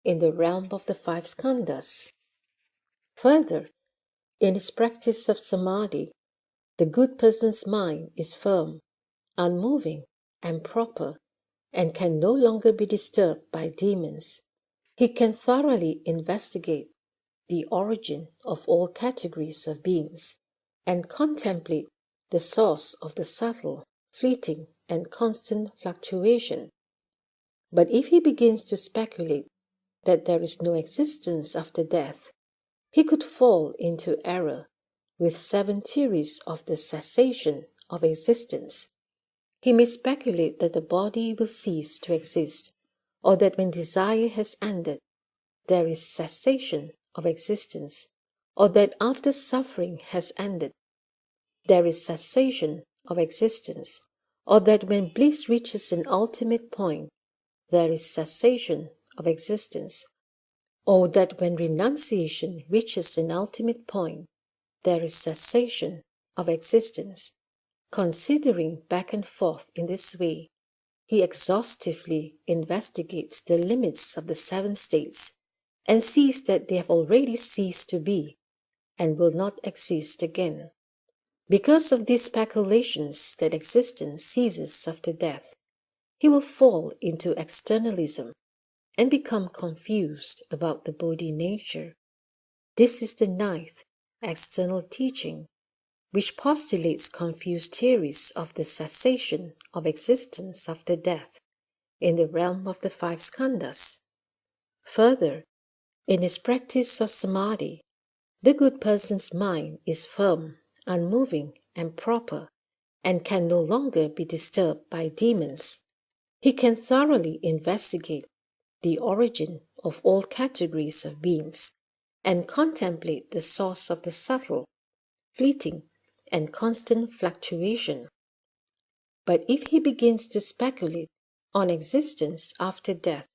in the realm of the five skandhas. Further, in his practice of samadhi, the good person's mind is firm, unmoving, and proper, and can no longer be disturbed by demons. He can thoroughly investigate the origin of all categories of beings and contemplate the source of the subtle, fleeting, and constant fluctuation. But if he begins to speculate that there is no existence after death, he could fall into error with 7 theories of the cessation of existence. He may speculate that the body will cease to exist, or that when desire has ended, there is cessation of existence, or that after suffering has ended, there is cessation of existence, or that when bliss reaches an ultimate point, there is cessation of existence, or that when renunciation reaches an ultimate point, there is cessation of existence. Considering back and forth in this way, he exhaustively investigates the limits of the 7 states and sees that they have already ceased to be and will not exist again. Because of these speculations that existence ceases after death, he will fall into externalism and become confused about the body nature. This is the 9th external teaching, which postulates confused theories of the cessation of existence after death in the realm of the 5 skandhas. Further, in his practice of samadhi, the good person's mind is firm, unmoving, and proper, and can no longer be disturbed by demons. He can thoroughly investigate the origin of all categories of beings and contemplate the source of the subtle, fleeting, and constant fluctuation. But if he begins to speculate on existence after death,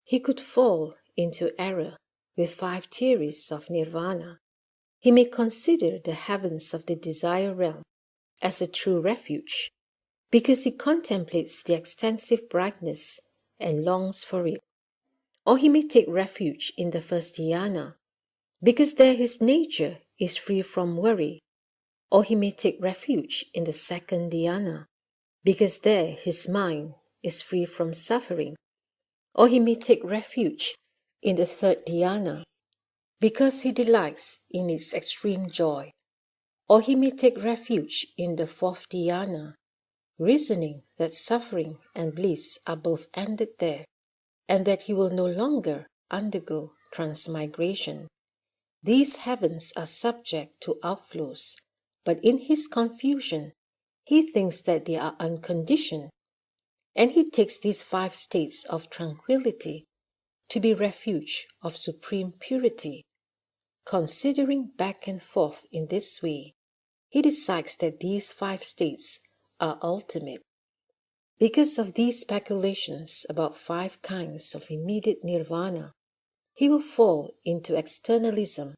he could fall into error with 5 theories of nirvana. He may consider the heavens of the desire realm as a true refuge, because he contemplates the extensive brightness and longs for it. Or he may take refuge in the first dhyana, because there his nature is free from worry. Or he may take refuge in the second dhyana, because there his mind is free from suffering. Or he may take refuge in the third dhyana, because he delights in its extreme joy. Or he may take refuge in the fourth dhyana, reasoning that suffering and bliss are both ended there, and that he will no longer undergo transmigration. These heavens are subject to outflows, but in his confusion, He thinks that they are unconditioned, and he takes these 5 states of tranquility to be refuge of supreme purity. Considering back and forth in this way, he decides that these 5 states are ultimate. Because of these speculations about 5 kinds of immediate nirvana, he will fall into externalism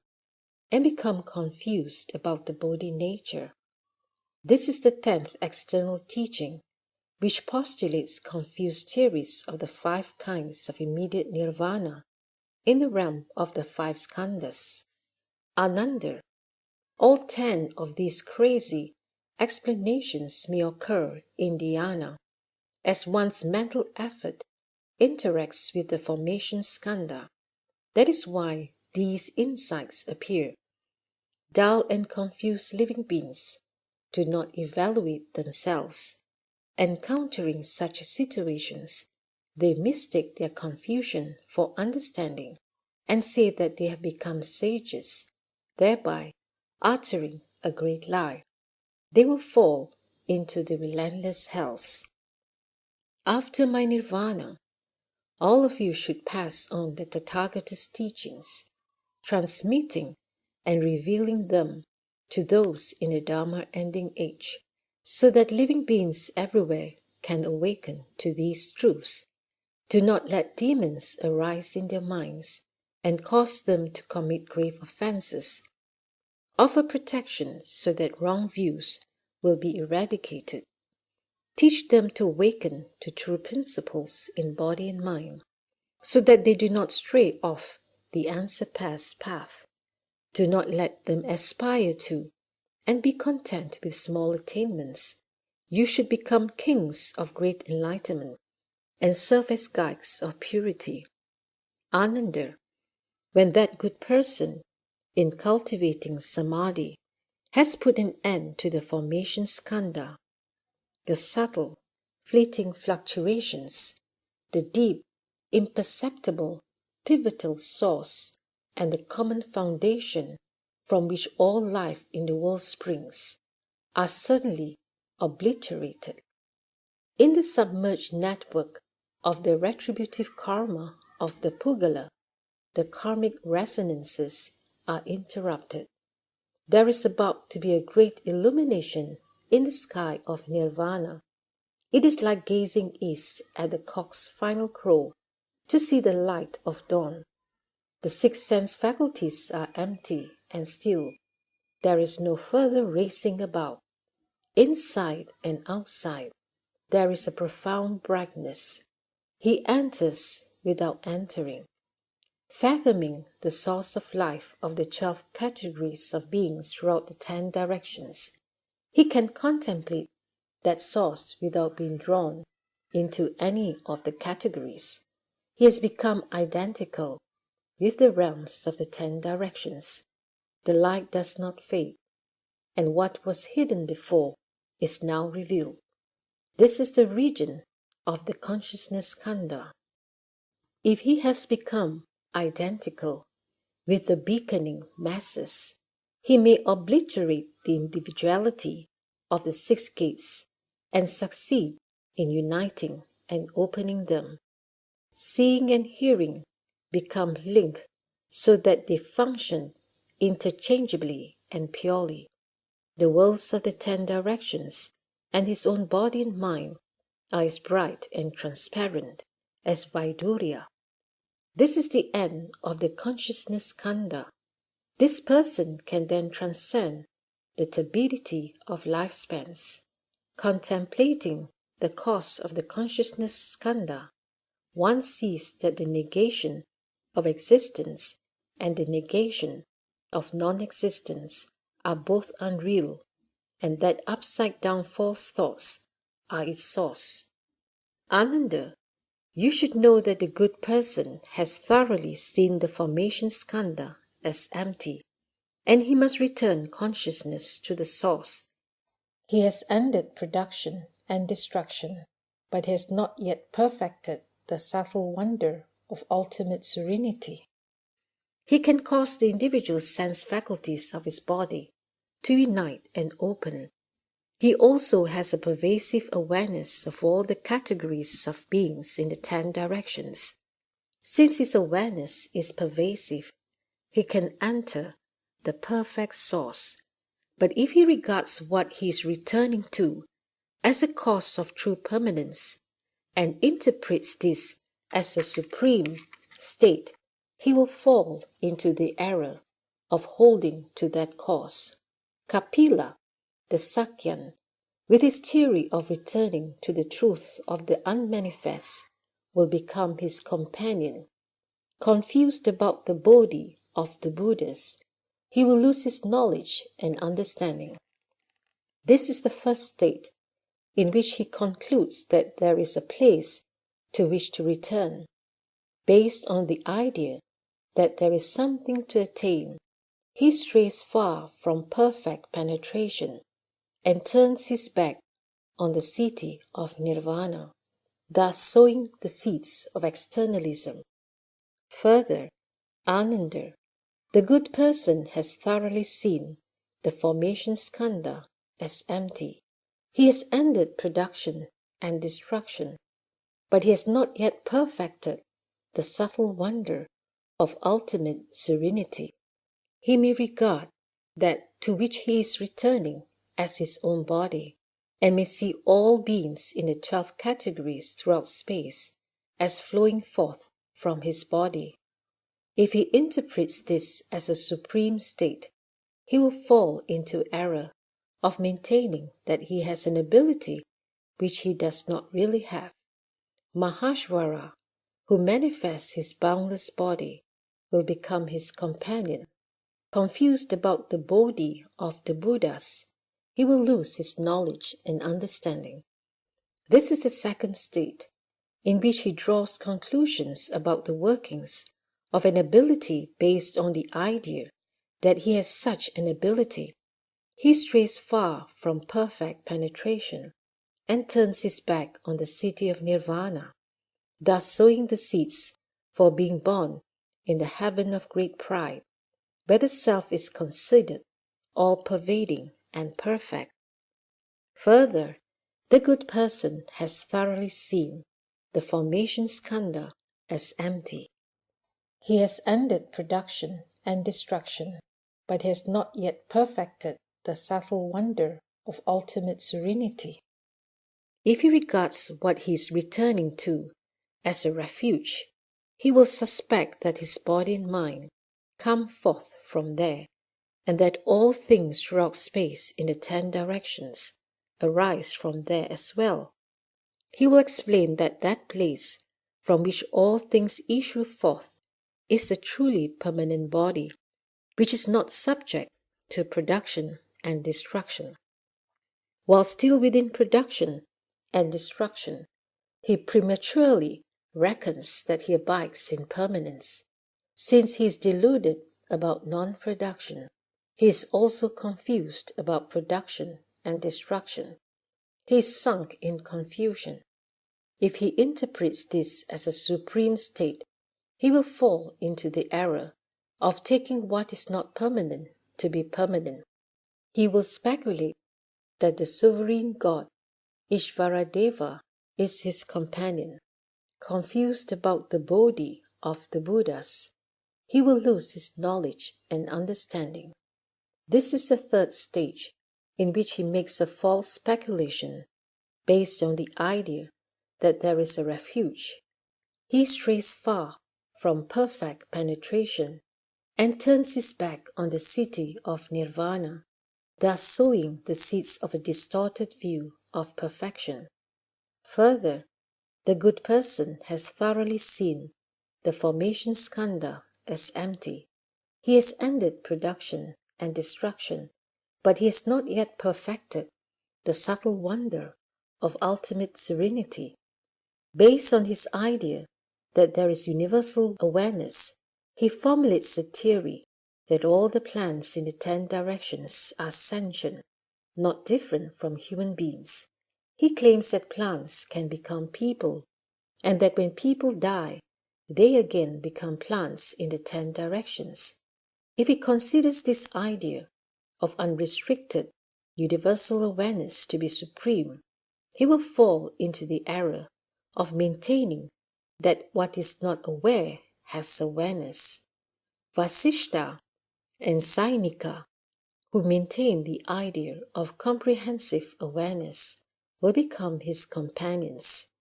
and become confused about the Bodhi nature. This is the 10th external teaching, which postulates confused theories of the 5 kinds of immediate nirvana in the realm of the 5 skandhas. Ananda, all 10 of these crazy explanations may occur in dhyana, as one's mental effort interacts with the formation skandha. That is why these insights appear. Dull and confused living beings do not evaluate themselves. Encountering such situations, they mistake their confusion for understanding and say that they have become sages, thereby uttering a great lie. They will fall into the relentless hells. After my nirvana, all of you should pass on the Tathagata's teachings, transmitting and revealing them to those in the Dharma ending age, so that living beings everywhere can awaken to these truths. Do not let demons arise in their minds and cause them to commit grave offenses. Offer protection so that wrong views will be eradicated. Teach them to awaken to true principles in body and mind, so that they do not stray off the unsurpassed path. Do not let them aspire to and be content with small attainments. You should become kings of great enlightenment and serve as guides of purity. Ananda, when that good person, in cultivating samadhi, has put an end to the formation skandha, the subtle, fleeting fluctuations, the deep, imperceptible, pivotal source, and the common foundation from which all life in the world springs, are suddenly obliterated. In the submerged network of the retributive karma of the Pugala, the karmic resonances are interrupted. There is about to be a great illumination in the sky of nirvana. It is like gazing east at the cock's final crow to see the light of dawn. The 6 sense faculties are empty and still. There is no further racing about. Inside and outside, there is a profound brightness. He enters without entering. Fathoming the source of life of the 12 categories of beings throughout the 10 directions, he can contemplate that source without being drawn into any of the categories. He has become identical with the realms of the 10 directions. The light does not fade, and what was hidden before is now revealed. This is the region of the consciousness skandha. If he has become identical with the beaconing masses, he may obliterate the individuality of the 6 gates and succeed in uniting and opening them. Seeing and hearing become linked so that they function interchangeably and purely. The worlds of the 10 directions and his own body and mind are as bright and transparent as Vaidurya. This is the end of the consciousness skandha. This person can then transcend the turbidity of lifespans. Contemplating the cause of the consciousness skandha, one sees that the negation of existence and the negation of non-existence are both unreal, and that upside-down false thoughts are its source. Ananda, you should know that the good person has thoroughly seen the formation skandha as empty, and he must return consciousness to the source. He has ended production and destruction, but has not yet perfected the subtle wonder of ultimate serenity. He can cause the individual sense faculties of his body to unite and open, He also has a pervasive awareness of all the categories of beings in the 10 directions. Since his awareness is pervasive, he can enter the perfect source. But if he regards what he is returning to as a cause of true permanence and interprets this as a supreme state, he will fall into the error of holding to that cause. Kapila, the Sakyan, with his theory of returning to the truth of the unmanifest, will become his companion. Confused about the Bodhi of the Buddhas, he will lose his knowledge and understanding. This is the first state in which he concludes that there is a place to which to return, based on the idea that there is something to attain. He strays far from perfect penetration and turns his back on the city of nirvana, thus sowing the seeds of externalism. Further, Ananda, the good person, has thoroughly seen the formation skandha as empty. He has ended production and destruction, but he has not yet perfected the subtle wonder of ultimate serenity. He may regard that to which he is returning as his own body, and may see all beings in the 12 categories throughout space as flowing forth from his body. If he interprets this as a supreme state, he will fall into error of maintaining that he has an ability which he does not really have. Mahashvara, who manifests his boundless body, will become his companion. Confused about the Bodhi of the Buddhas, he will lose his knowledge and understanding. This is the second state, in which he draws conclusions about the workings of an ability based on the idea that he has such an ability. He strays far from perfect penetration and turns his back on the city of nirvana, thus sowing the seeds for being born in the heaven of great pride, where the self is considered all-pervading and perfect. Further, the good person has thoroughly seen the formation skandha as empty. He has ended production and destruction, but has not yet perfected the subtle wonder of ultimate serenity. If he regards what he is returning to as a refuge, he will suspect that his body and mind come forth from there, and that all things throughout space in the 10 directions arise from there as well. He will explain that that place from which all things issue forth is the truly permanent body, which is not subject to production and destruction. While still within production and destruction, he prematurely reckons that he abides in permanence. Since he is deluded about non-production, he is also confused about production and destruction. He is sunk in confusion. If he interprets this as a supreme state, he will fall into the error of taking what is not permanent to be permanent. He will speculate that the sovereign God, Ishvaradeva, is his companion. Confused about the Bodhi of the Buddhas, he will lose his knowledge and understanding. This is the third stage, in which he makes a false speculation based on the idea that there is a refuge. He strays far from perfect penetration and turns his back on the city of nirvana, thus sowing the seeds of a distorted view of perfection. Further, the good person has thoroughly seen the formation skandha as empty. He has ended production and destruction, but he has not yet perfected the subtle wonder of ultimate serenity. Based on his idea that there is universal awareness, he formulates a theory that all the plants in the 10 directions are sentient, not different from human beings. He claims that plants can become people, and that when people die, they again become plants in the 10 directions. If he considers this idea of unrestricted universal awareness to be supreme, he will fall into the error of maintaining that what is not aware has awareness. Vasishta and Sainika, who maintain the idea of comprehensive awareness, will become his companions.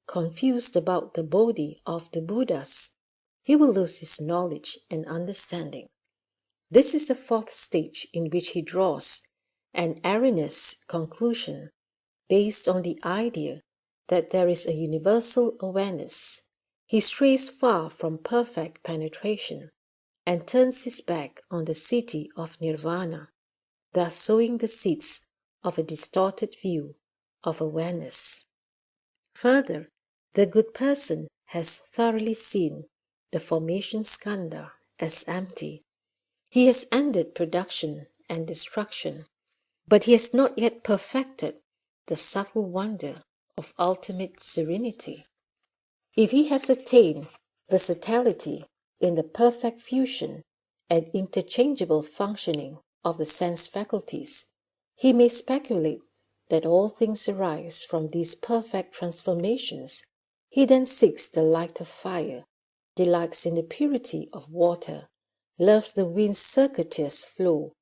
Confused about the body of the Buddhas, he will lose his knowledge and understanding. This is the fourth stage in which he draws an erroneous conclusion based on the idea that there is a universal awareness. He strays far from perfect penetration and turns his back on the city of nirvana, thus sowing the seeds of a distorted view of awareness. Further, the good person has thoroughly seen the formation skandha as empty. He has ended production and destruction, but he has not yet perfected the subtle wonder of ultimate serenity. If he has attained versatility in the perfect fusion and interchangeable functioning of the sense faculties, he may speculate that all things arise from these perfect transformations. He then seeks the light of fire, delights in the purity of water, loves the wind's circuitous flow,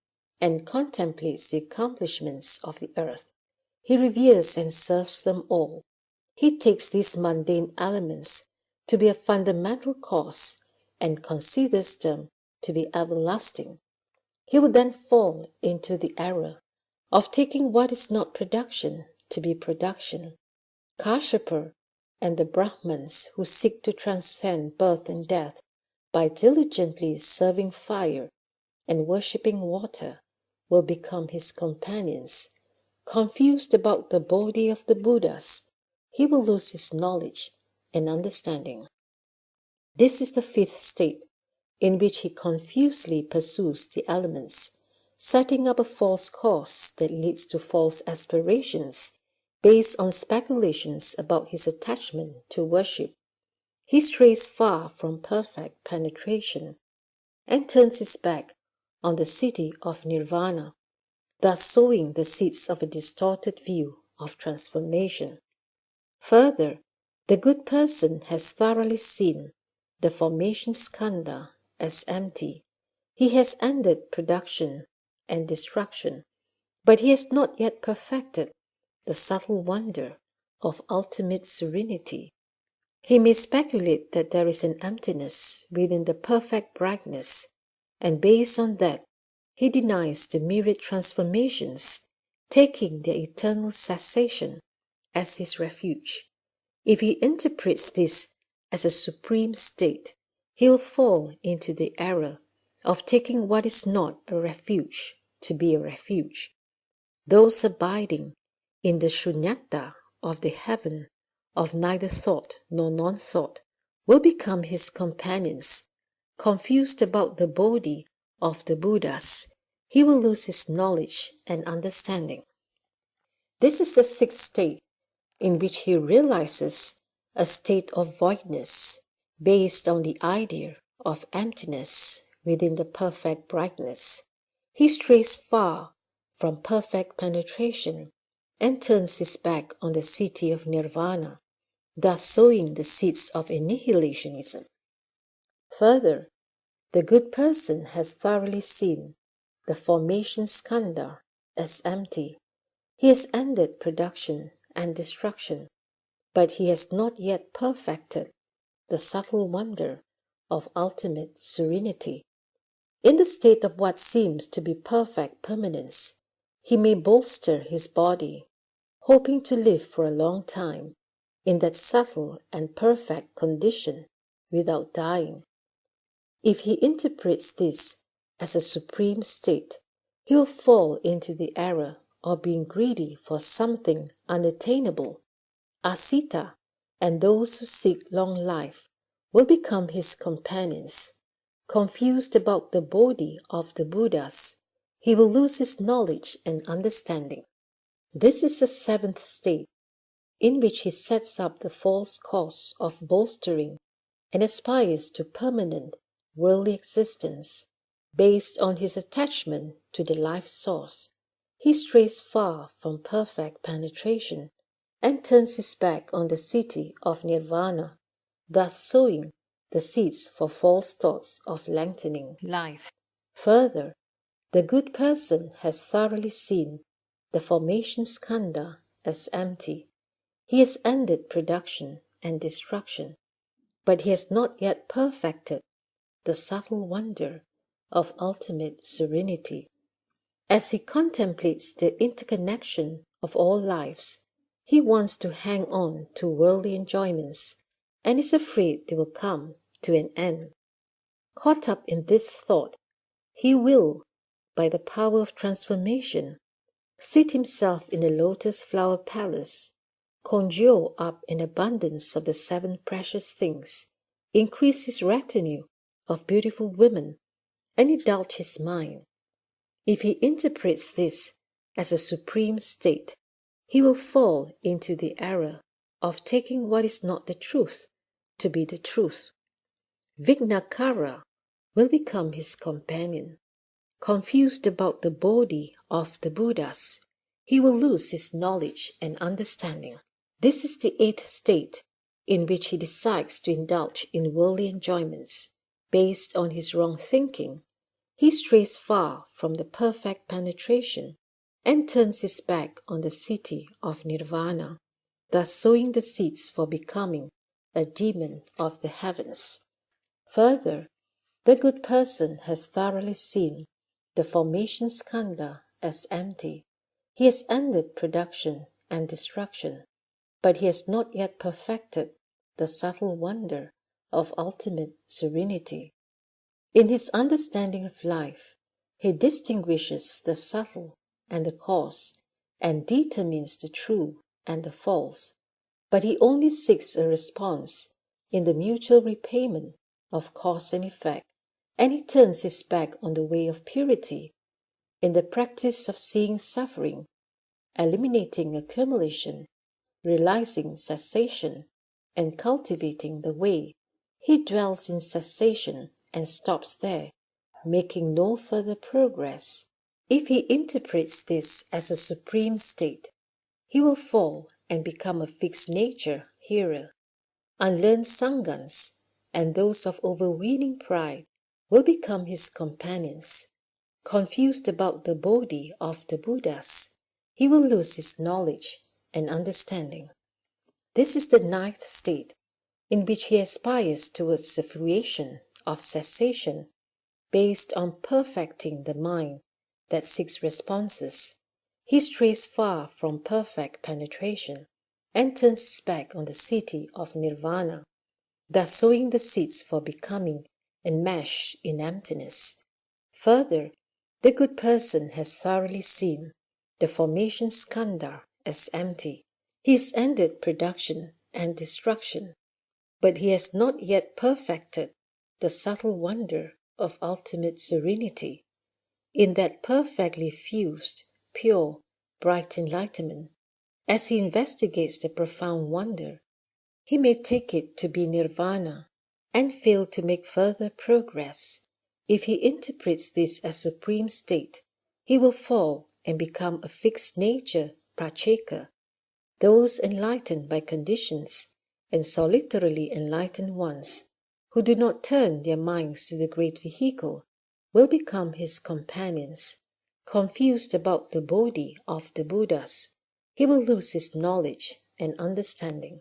and contemplates the accomplishments of the earth. He reveres and serves them all. He takes these mundane elements to be a fundamental cause and considers them to be everlasting. He will then fall into the error of taking what is not production to be production. Kashyapa and the Brahmins who seek to transcend birth and death by diligently serving fire and worshipping water will become his companions. Confused about the body of the Buddhas, he will lose his knowledge and understanding. This is the fifth state, in which he confusedly pursues the elements, setting up a false course that leads to false aspirations based on speculations about his attachment to worship. He strays far from perfect penetration and turns his back on the city of nirvana, thus sowing the seeds of a distorted view of transformation. Further, the good person has thoroughly seen the formation skandha as empty. He has ended production and destruction, but he has not yet perfected the subtle wonder of ultimate serenity. He may speculate that there is an emptiness within the perfect brightness, and based on that, he denies the myriad transformations, taking their eternal cessation as his refuge. If he interprets this as a supreme state, he will fall into the error of taking what is not a refuge to be a refuge. Those abiding in the shunyata of the heaven of neither thought nor non-thought will become his companions. Confused about the body of the Buddhas, he will lose his knowledge and understanding. This is the sixth state, in which he realizes a state of voidness based on the idea of emptiness within the perfect brightness. He strays far from perfect penetration and turns his back on the city of nirvana, thus sowing the seeds of annihilationism. Further, the good person has thoroughly seen the formation skandha as empty. He has ended production and destruction, but he has not yet perfected the subtle wonder of ultimate serenity. In the state of what seems to be perfect permanence, he may bolster his body, hoping to live for a long time in that subtle and perfect condition without dying. If he interprets this as a supreme state, he will fall into the error of being greedy for something unattainable. Asita and those who seek long life will become his companions. Confused about the body of the Buddhas, he will lose his knowledge and understanding. This is the seventh state, in which he sets up the false cause of bolstering and aspires to permanent worldly existence based on his attachment to the life source. he strays far from perfect penetration and turns his back on the city of nirvana, thus sowing the seeds for false thoughts of lengthening life. Further, the good person has thoroughly seen the formation skandha as empty. He has ended production and destruction, but he has not yet perfected the subtle wonder of ultimate serenity. As he contemplates the interconnection of all lives, he wants to hang on to worldly enjoyments and is afraid they will come to an end. Caught up in this thought, he will, by the power of transformation, seat himself in the lotus flower palace, conjure up an abundance of the seven precious things, increase his retinue of beautiful women, and indulge his mind. If he interprets this as a supreme state, he will fall into the error of taking what is not the truth to be the truth. Vignakara will become his companion. Confused about the body of the Buddhas, he will lose his knowledge and understanding. This is the eighth state in which he decides to indulge in worldly enjoyments. Based on his wrong thinking, he strays far from the perfect penetration and turns his back on the city of nirvana, thus sowing the seeds for becoming a demon of the heavens. Further, the good person has thoroughly seen the formation skandha as empty. He has ended production and destruction, but he has not yet perfected the subtle wonder of ultimate serenity. In his understanding of life, he distinguishes the subtle and the coarse and determines the true and the false, but he only seeks a response in the mutual repayment of cause and effect, and he turns his back on the way of purity in the practice of seeing suffering, eliminating accumulation, realizing cessation, and cultivating the way. He dwells in cessation and stops there, making no further progress. If he interprets this as a supreme state, he will fall and become a fixed nature hearer. Unlearned sanghas and those of overweening pride will become his companions. Confused about the body of the Buddhas, he will lose his knowledge and understanding. This is the ninth state in which he aspires towards the fruition of cessation, based on perfecting the mind that seeks responses. He strays far from perfect penetration and turns his back on the city of nirvana, thus sowing the seeds for becoming enmeshed in emptiness. Further, the good person has thoroughly seen the formation skandha as empty. He has ended production and destruction, but he has not yet perfected the subtle wonder of ultimate serenity. In that perfectly fused, pure, bright enlightenment, as he investigates the profound wonder, he may take it to be nirvana and fail to make further progress. If he interprets this as supreme state, he will fall and become a fixed nature pracheka. Those enlightened by conditions and solitarily enlightened ones, who do not turn their minds to the great vehicle, will become his companions. Confused about the body of the Buddhas, he will lose his knowledge and understanding.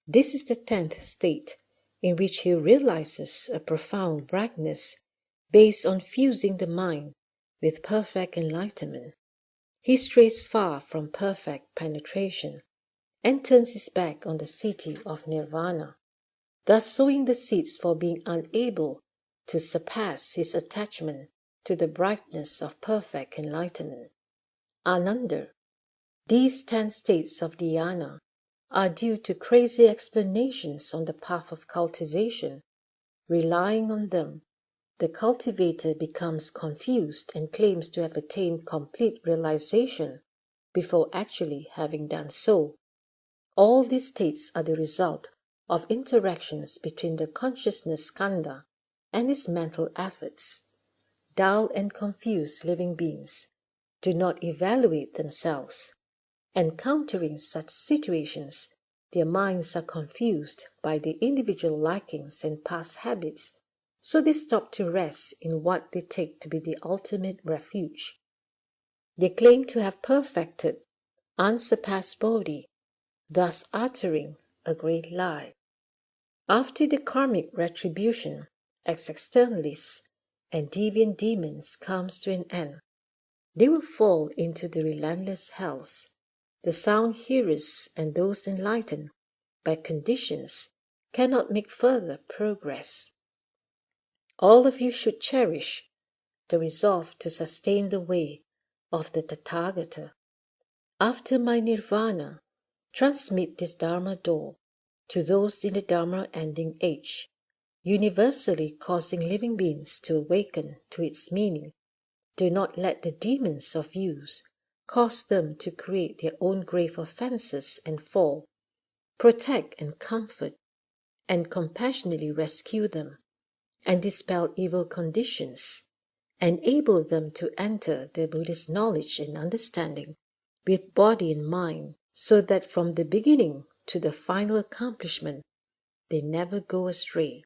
This is the 10th state in which he realizes a profound brightness based on fusing the mind with perfect enlightenment. He strays far from perfect penetration and turns his back on the city of nirvana, thus sowing the seeds for being unable to surpass his attachment to the brightness of perfect enlightenment. Ananda, these 10 states of dhyana are due to crazy explanations on the path of cultivation. Relying on them, the cultivator becomes confused and claims to have attained complete realization before actually having done so. All these states are the result of interactions between the consciousness skandha and his mental efforts. Dull and confused living beings do not evaluate themselves. Encountering such situations, their minds are confused by the individual likings and past habits, so they stop to rest in what they take to be the ultimate refuge. They claim to have perfected, unsurpassed body, thus uttering a great lie. After the karmic retribution, ex externalists and deviant demons comes to an end, they will fall into the relentless hells. The sound hearers and those enlightened by conditions cannot make further progress. All of you should cherish the resolve to sustain the way of the Tathagata. After my nirvana, transmit this Dharma door to those in the Dharma ending age, universally causing living beings to awaken to its meaning. Do not let the demons of use cause them to create their own grave offenses and fall. Protect and comfort and compassionately rescue them and dispel evil conditions. Enable them to enter the Buddhist knowledge and understanding with body and mind, so that from the beginning to the final accomplishment, they never go astray.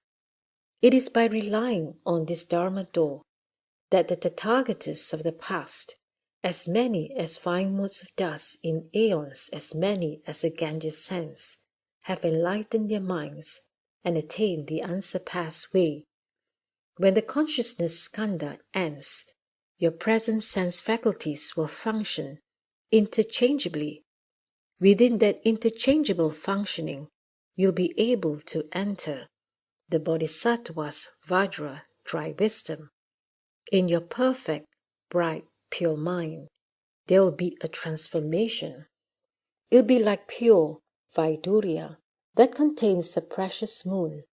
It is by relying on this Dharma door that the Tathagatas of the past, as many as fine motes of dust in aeons, as many as the Ganges sands, have enlightened their minds and attained the unsurpassed way. When the consciousness skandha ends, your present sense faculties will function interchangeably. Within that interchangeable functioning, you'll be able to enter the Bodhisattva's Vajra dry wisdom. In your perfect, bright, pure mind, there will be a transformation. It'll be like pure Vaidurya that contains a precious moon,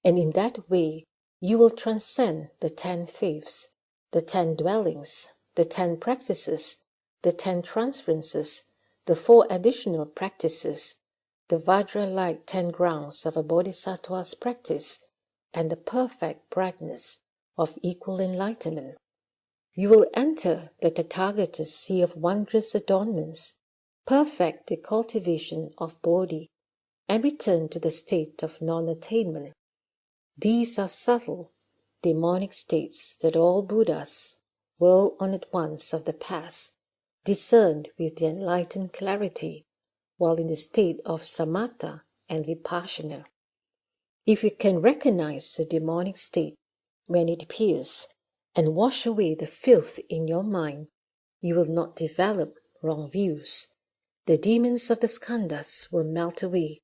and in that way you will transcend the 10 faiths, the 10 dwellings, the 10 practices, the 10 transferences, the 4 additional practices, the Vajra-like 10 grounds of a Bodhisattva's practice, and the perfect brightness of equal enlightenment. You will enter the Tathagata's sea of wondrous adornments, perfect the cultivation of bodhi, and return to the state of non-attainment. These are subtle, demonic states that all Buddhas, well-honored ones of the past, discerned with the enlightened clarity while in the state of samatha and vipassana. If you can recognize the demonic state when it appears and wash away the filth in your mind, you will not develop wrong views. The demons of the skandhas will melt away,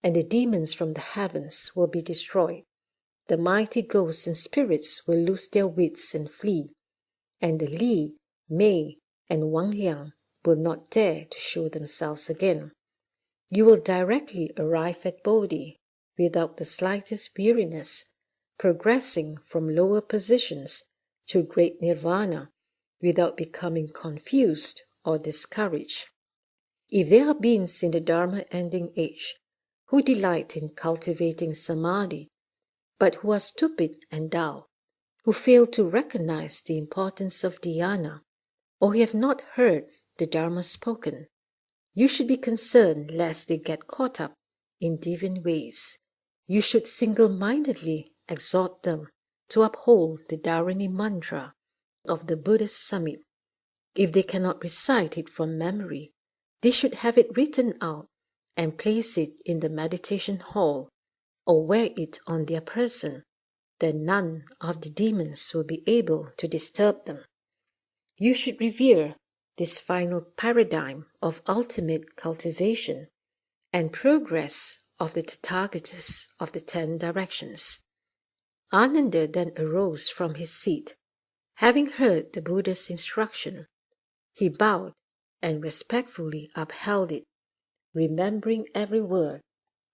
and the demons from the heavens will be destroyed. The mighty ghosts and spirits will lose their wits and flee, and the Li, Mei, and Wang Liang will not dare to show themselves again. You will directly arrive at Bodhi without the slightest weariness, progressing from lower positions to great nirvana without becoming confused or discouraged. If there are beings in the Dharma ending age who delight in cultivating samadhi, but who are stupid and dull, who fail to recognize the importance of dhyana, or who have not heard the Dharma spoken, you should be concerned lest they get caught up in deviant ways. You should single-mindedly exhort them to uphold the Dharani mantra of the Buddhist summit. If they cannot recite it from memory, they should have it written out and place it in the meditation hall or wear it on their person. Then none of the demons will be able to disturb them. You should revere this final paradigm of ultimate cultivation and progress of the Tathagatas of the 10 directions. Ananda then arose from his seat. Having heard the Buddha's instruction, he bowed and respectfully upheld it, remembering every word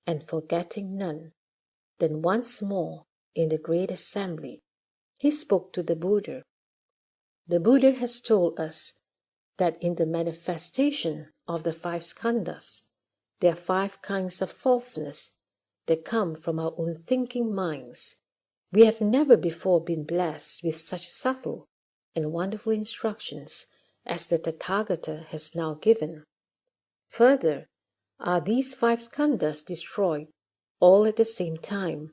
and forgetting none. Then once more, in the great assembly, he spoke to the Buddha. The Buddha has told us that in the manifestation of the 5 skandhas, there are 5 kinds of falseness that come from our own thinking minds. We have never before been blessed with such subtle and wonderful instructions as the Tathagata has now given. Further, are these 5 skandhas destroyed all at the same time,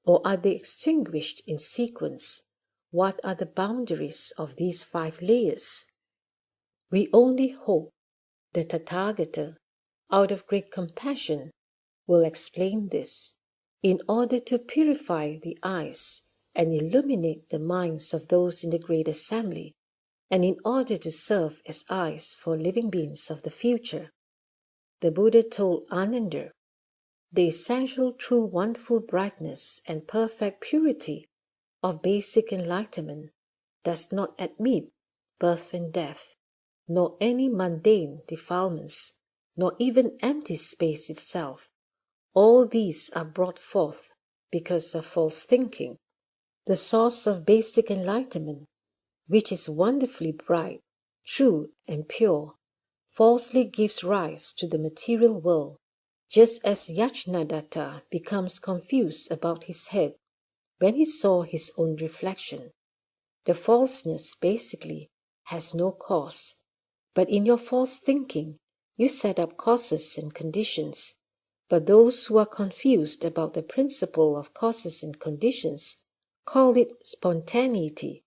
or are they extinguished in sequence? What are the boundaries of these 5 layers? We only hope the Tathagata, out of great compassion, will explain this in order to purify the eyes and illuminate the minds of those in the great assembly, and in order to serve as eyes for living beings of the future. The Buddha told Ananda, the essential true wonderful brightness and perfect purity of basic enlightenment does not admit birth and death, nor any mundane defilements, nor even empty space itself. All these are brought forth because of false thinking. The source of basic enlightenment, which is wonderfully bright, true, and pure, falsely gives rise to the material world, just as Yajnadatta becomes confused about his head when he saw his own reflection. The falseness basically has no cause, but in your false thinking, you set up causes and conditions. But those who are confused about the principle of causes and conditions call it spontaneity.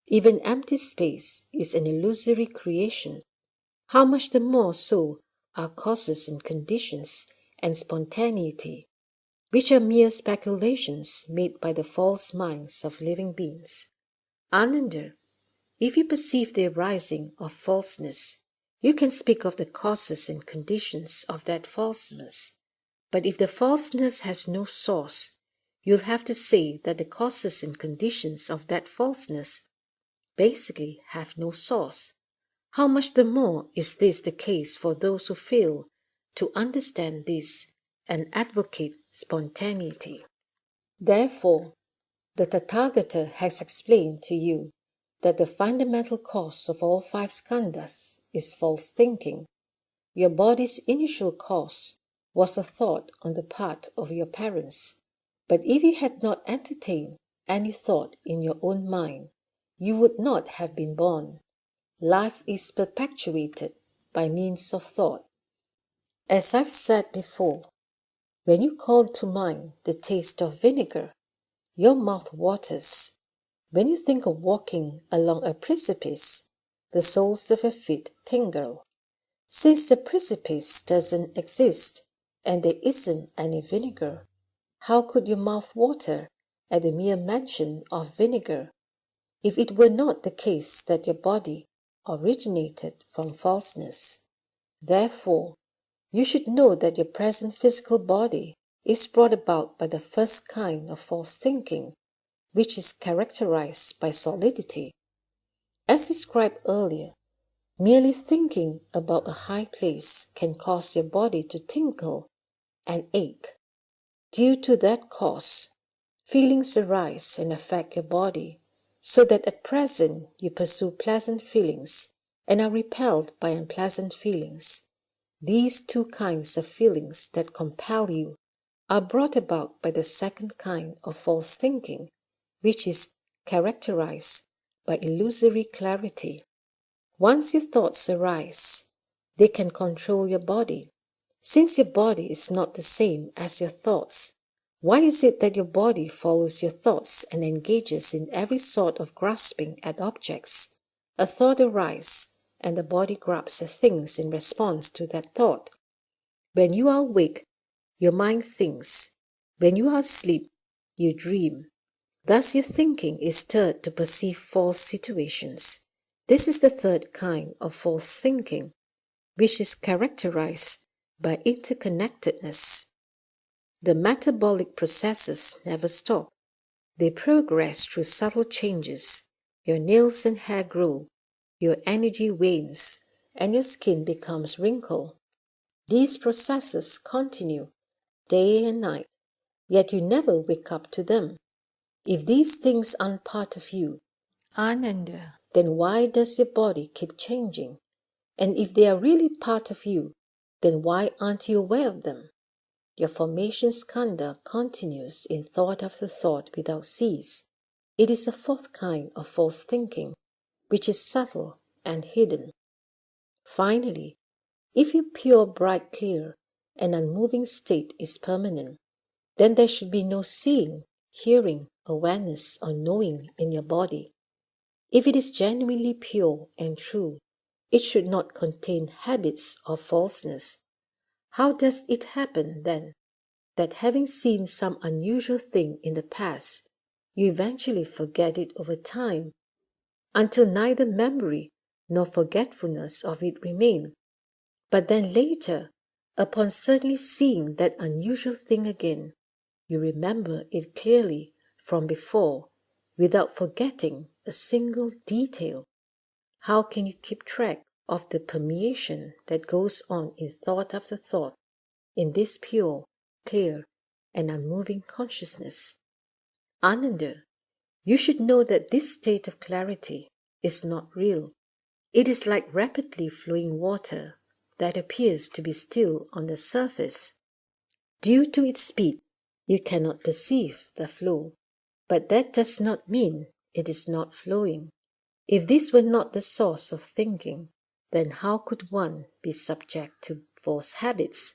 Even empty space is an illusory creation. How much the more so are causes and conditions and spontaneity, which are mere speculations made by the false minds of living beings. Ananda, if you perceive the arising of falseness, you can speak of the causes and conditions of that falseness. But if the falseness has no source, you'll have to say that the causes and conditions of that falseness basically have no source. How much the more is this the case for those who fail to understand this and advocate spontaneity? Therefore, the Tathagata has explained to you that the fundamental cause of all 5 skandhas is false thinking. Your body's initial cause was a thought on the part of your parents. But if you had not entertained any thought in your own mind, you would not have been born. Life is perpetuated by means of thought. As I've said before, when you call to mind the taste of vinegar, your mouth waters. When you think of walking along a precipice, the soles of your feet tingle. Since the precipice doesn't exist and there isn't any vinegar, how could your mouth water at the mere mention of vinegar, if it were not the case that your body originated from falseness? Therefore, you should know that your present physical body is brought about by the first kind of false thinking, which is characterized by solidity. As described earlier, merely thinking about a high place can cause your body to tingle and ache. Due to that cause, feelings arise and affect your body, so that at present you pursue pleasant feelings and are repelled by unpleasant feelings. These 2 kinds of feelings that compel you are brought about by the second kind of false thinking, which is characterized by illusory clarity. Once your thoughts arise, they can control your body. Since your body is not the same as your thoughts, why is it that your body follows your thoughts and engages in every sort of grasping at objects? A thought arises, and the body grabs at things in response to that thought. When you are awake, your mind thinks. When you are asleep, you dream. Thus your thinking is stirred to perceive false situations. This is the third kind of false thinking, which is characterized by interconnectedness. The metabolic processes never stop. They progress through subtle changes. Your nails and hair grow, your energy wanes, and your skin becomes wrinkled. These processes continue day and night, yet you never wake up to them. If these things aren't part of you, Ananda, then why does your body keep changing? And if they are really part of you, then why aren't you aware of them? Your formation skandha continues in thought after thought without cease. It is a 4th kind of false thinking, which is subtle and hidden. Finally, if your pure, bright, clear, and unmoving state is permanent, then there should be no seeing, hearing, awareness, or knowing in your body. If it is genuinely pure and true, it should not contain habits of falseness. How does it happen, then, that having seen some unusual thing in the past, you eventually forget it over time, until neither memory nor forgetfulness of it remain? But then later, upon suddenly seeing that unusual thing again, you remember it clearly from before, without forgetting a single detail. How can you keep track of the permeation that goes on in thought after thought in this pure, clear, and unmoving consciousness? Ananda, you should know that this state of clarity is not real. It is like rapidly flowing water that appears to be still on the surface. Due to its speed, you cannot perceive the flow, but that does not mean it is not flowing. If this were not the source of thinking, then how could one be subject to false habits?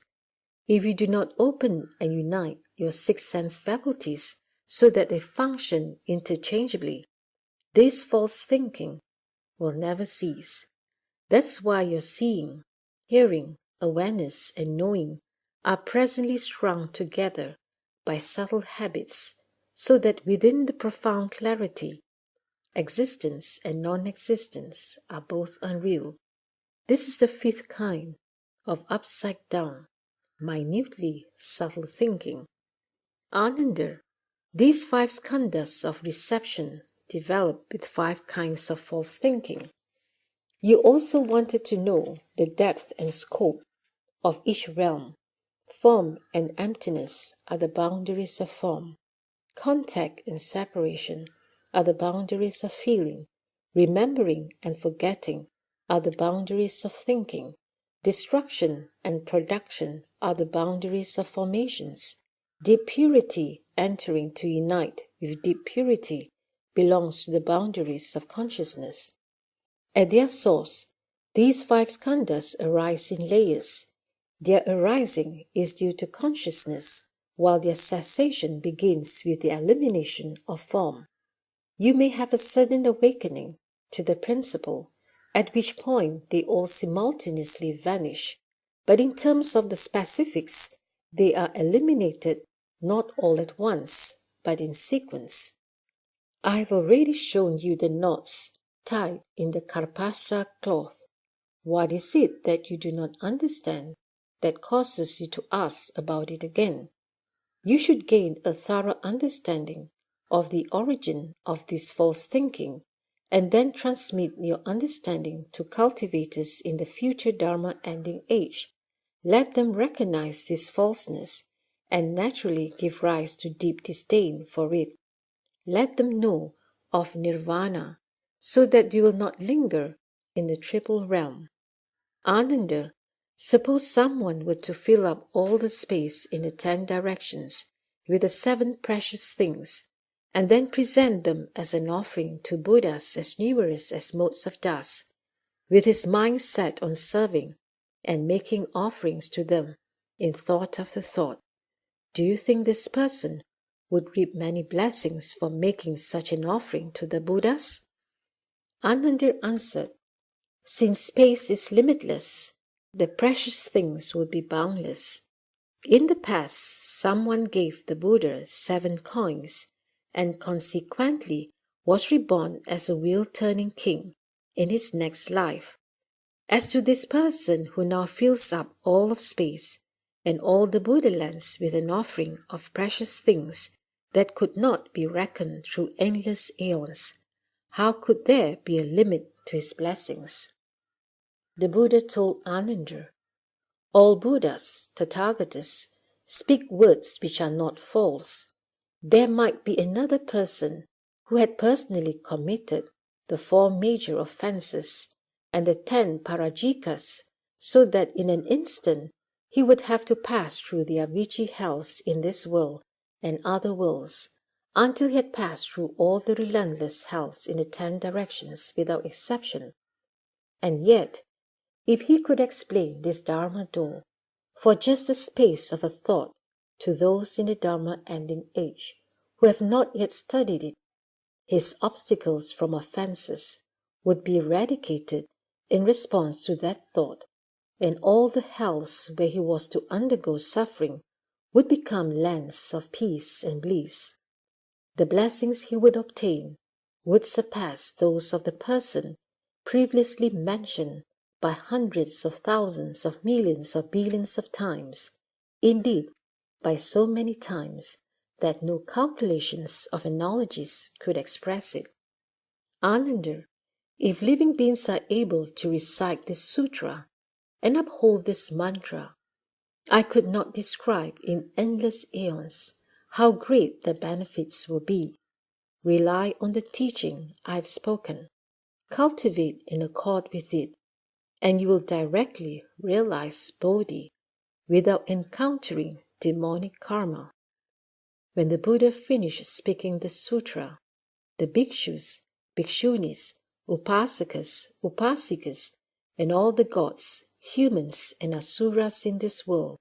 If you do not open and unite your six sense faculties so that they function interchangeably, this false thinking will never cease. That's why your seeing, hearing, awareness, and knowing are presently strung together by subtle habits, so that within the profound clarity, existence and non-existence are both unreal. This is the fifth kind of upside-down, minutely subtle thinking. Ananda, these five skandhas of reception develop with five kinds of false thinking. You also wanted to know the depth and scope of each realm. Form and emptiness are the boundaries of form. Contact and separation are the boundaries of feeling. Remembering and forgetting are the boundaries of thinking. Destruction and production are the boundaries of formations. Deep purity entering to unite with deep purity belongs to the boundaries of consciousness. At their source, these five skandhas arise in layers. Their arising is due to consciousness, while their cessation begins with the elimination of form. You may have a sudden awakening to the principle, at which point they all simultaneously vanish, but in terms of the specifics, they are eliminated not all at once, but in sequence. I have already shown you the knots tied in the karpasa cloth. What is it that you do not understand that causes you to ask about it again? You should gain a thorough understanding of the origin of this false thinking and then transmit your understanding to cultivators in the future Dharma ending age. Let them recognize this falseness and naturally give rise to deep disdain for it. Let them know of nirvana so that you will not linger in the triple realm. Ananda, suppose someone were to fill up all the space in the 10 directions with the 7 precious things and then present them as an offering to Buddhas as numerous as motes of dust, with his mind set on serving and making offerings to them in thought after thought. Do you think this person would reap many blessings for making such an offering to the Buddhas? Ananda answered, since space is limitless, the precious things will be boundless. In the past, someone gave the Buddha 7 coins and consequently was reborn as a wheel-turning king in his next life. As to this person who now fills up all of space and all the Buddha lands with an offering of precious things that could not be reckoned through endless aeons, how could there be a limit to his blessings? The Buddha told Ananda, all Buddhas, Tathagatas, speak words which are not false. There might be another person who had personally committed the 4 major offenses and the 10 parajikas, so that in an instant he would have to pass through the Avicii hells in this world and other worlds, until he had passed through all the relentless hells in the 10 directions without exception. And yet, if he could explain this Dharma door for just the space of a thought to those in the Dharma ending age who have not yet studied it, his obstacles from offenses would be eradicated in response to that thought, and all the hells where he was to undergo suffering would become lands of peace and bliss. The blessings he would obtain would surpass those of the person previously mentioned by hundreds of thousands of millions or billions of times, indeed, by so many times that no calculations of analogies could express it. Ananda, if living beings are able to recite this sutra and uphold this mantra, I could not describe in endless aeons how great the benefits will be. Rely on the teaching I have spoken. Cultivate in accord with it, and you will directly realize Bodhi without encountering demonic karma. When the Buddha finished speaking the sutra, the bhikshus, bhikshunis, upasakas, upasikas, and all the gods, humans, and asuras in this world,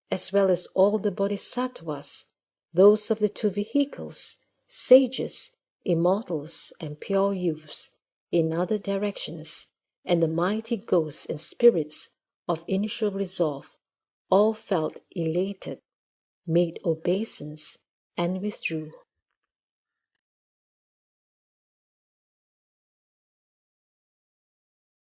as well as all the bodhisattvas, those of the two vehicles, sages, immortals, and pure youths in other directions, and the mighty ghosts and spirits of initial resolve, all felt elated, made obeisance, and withdrew.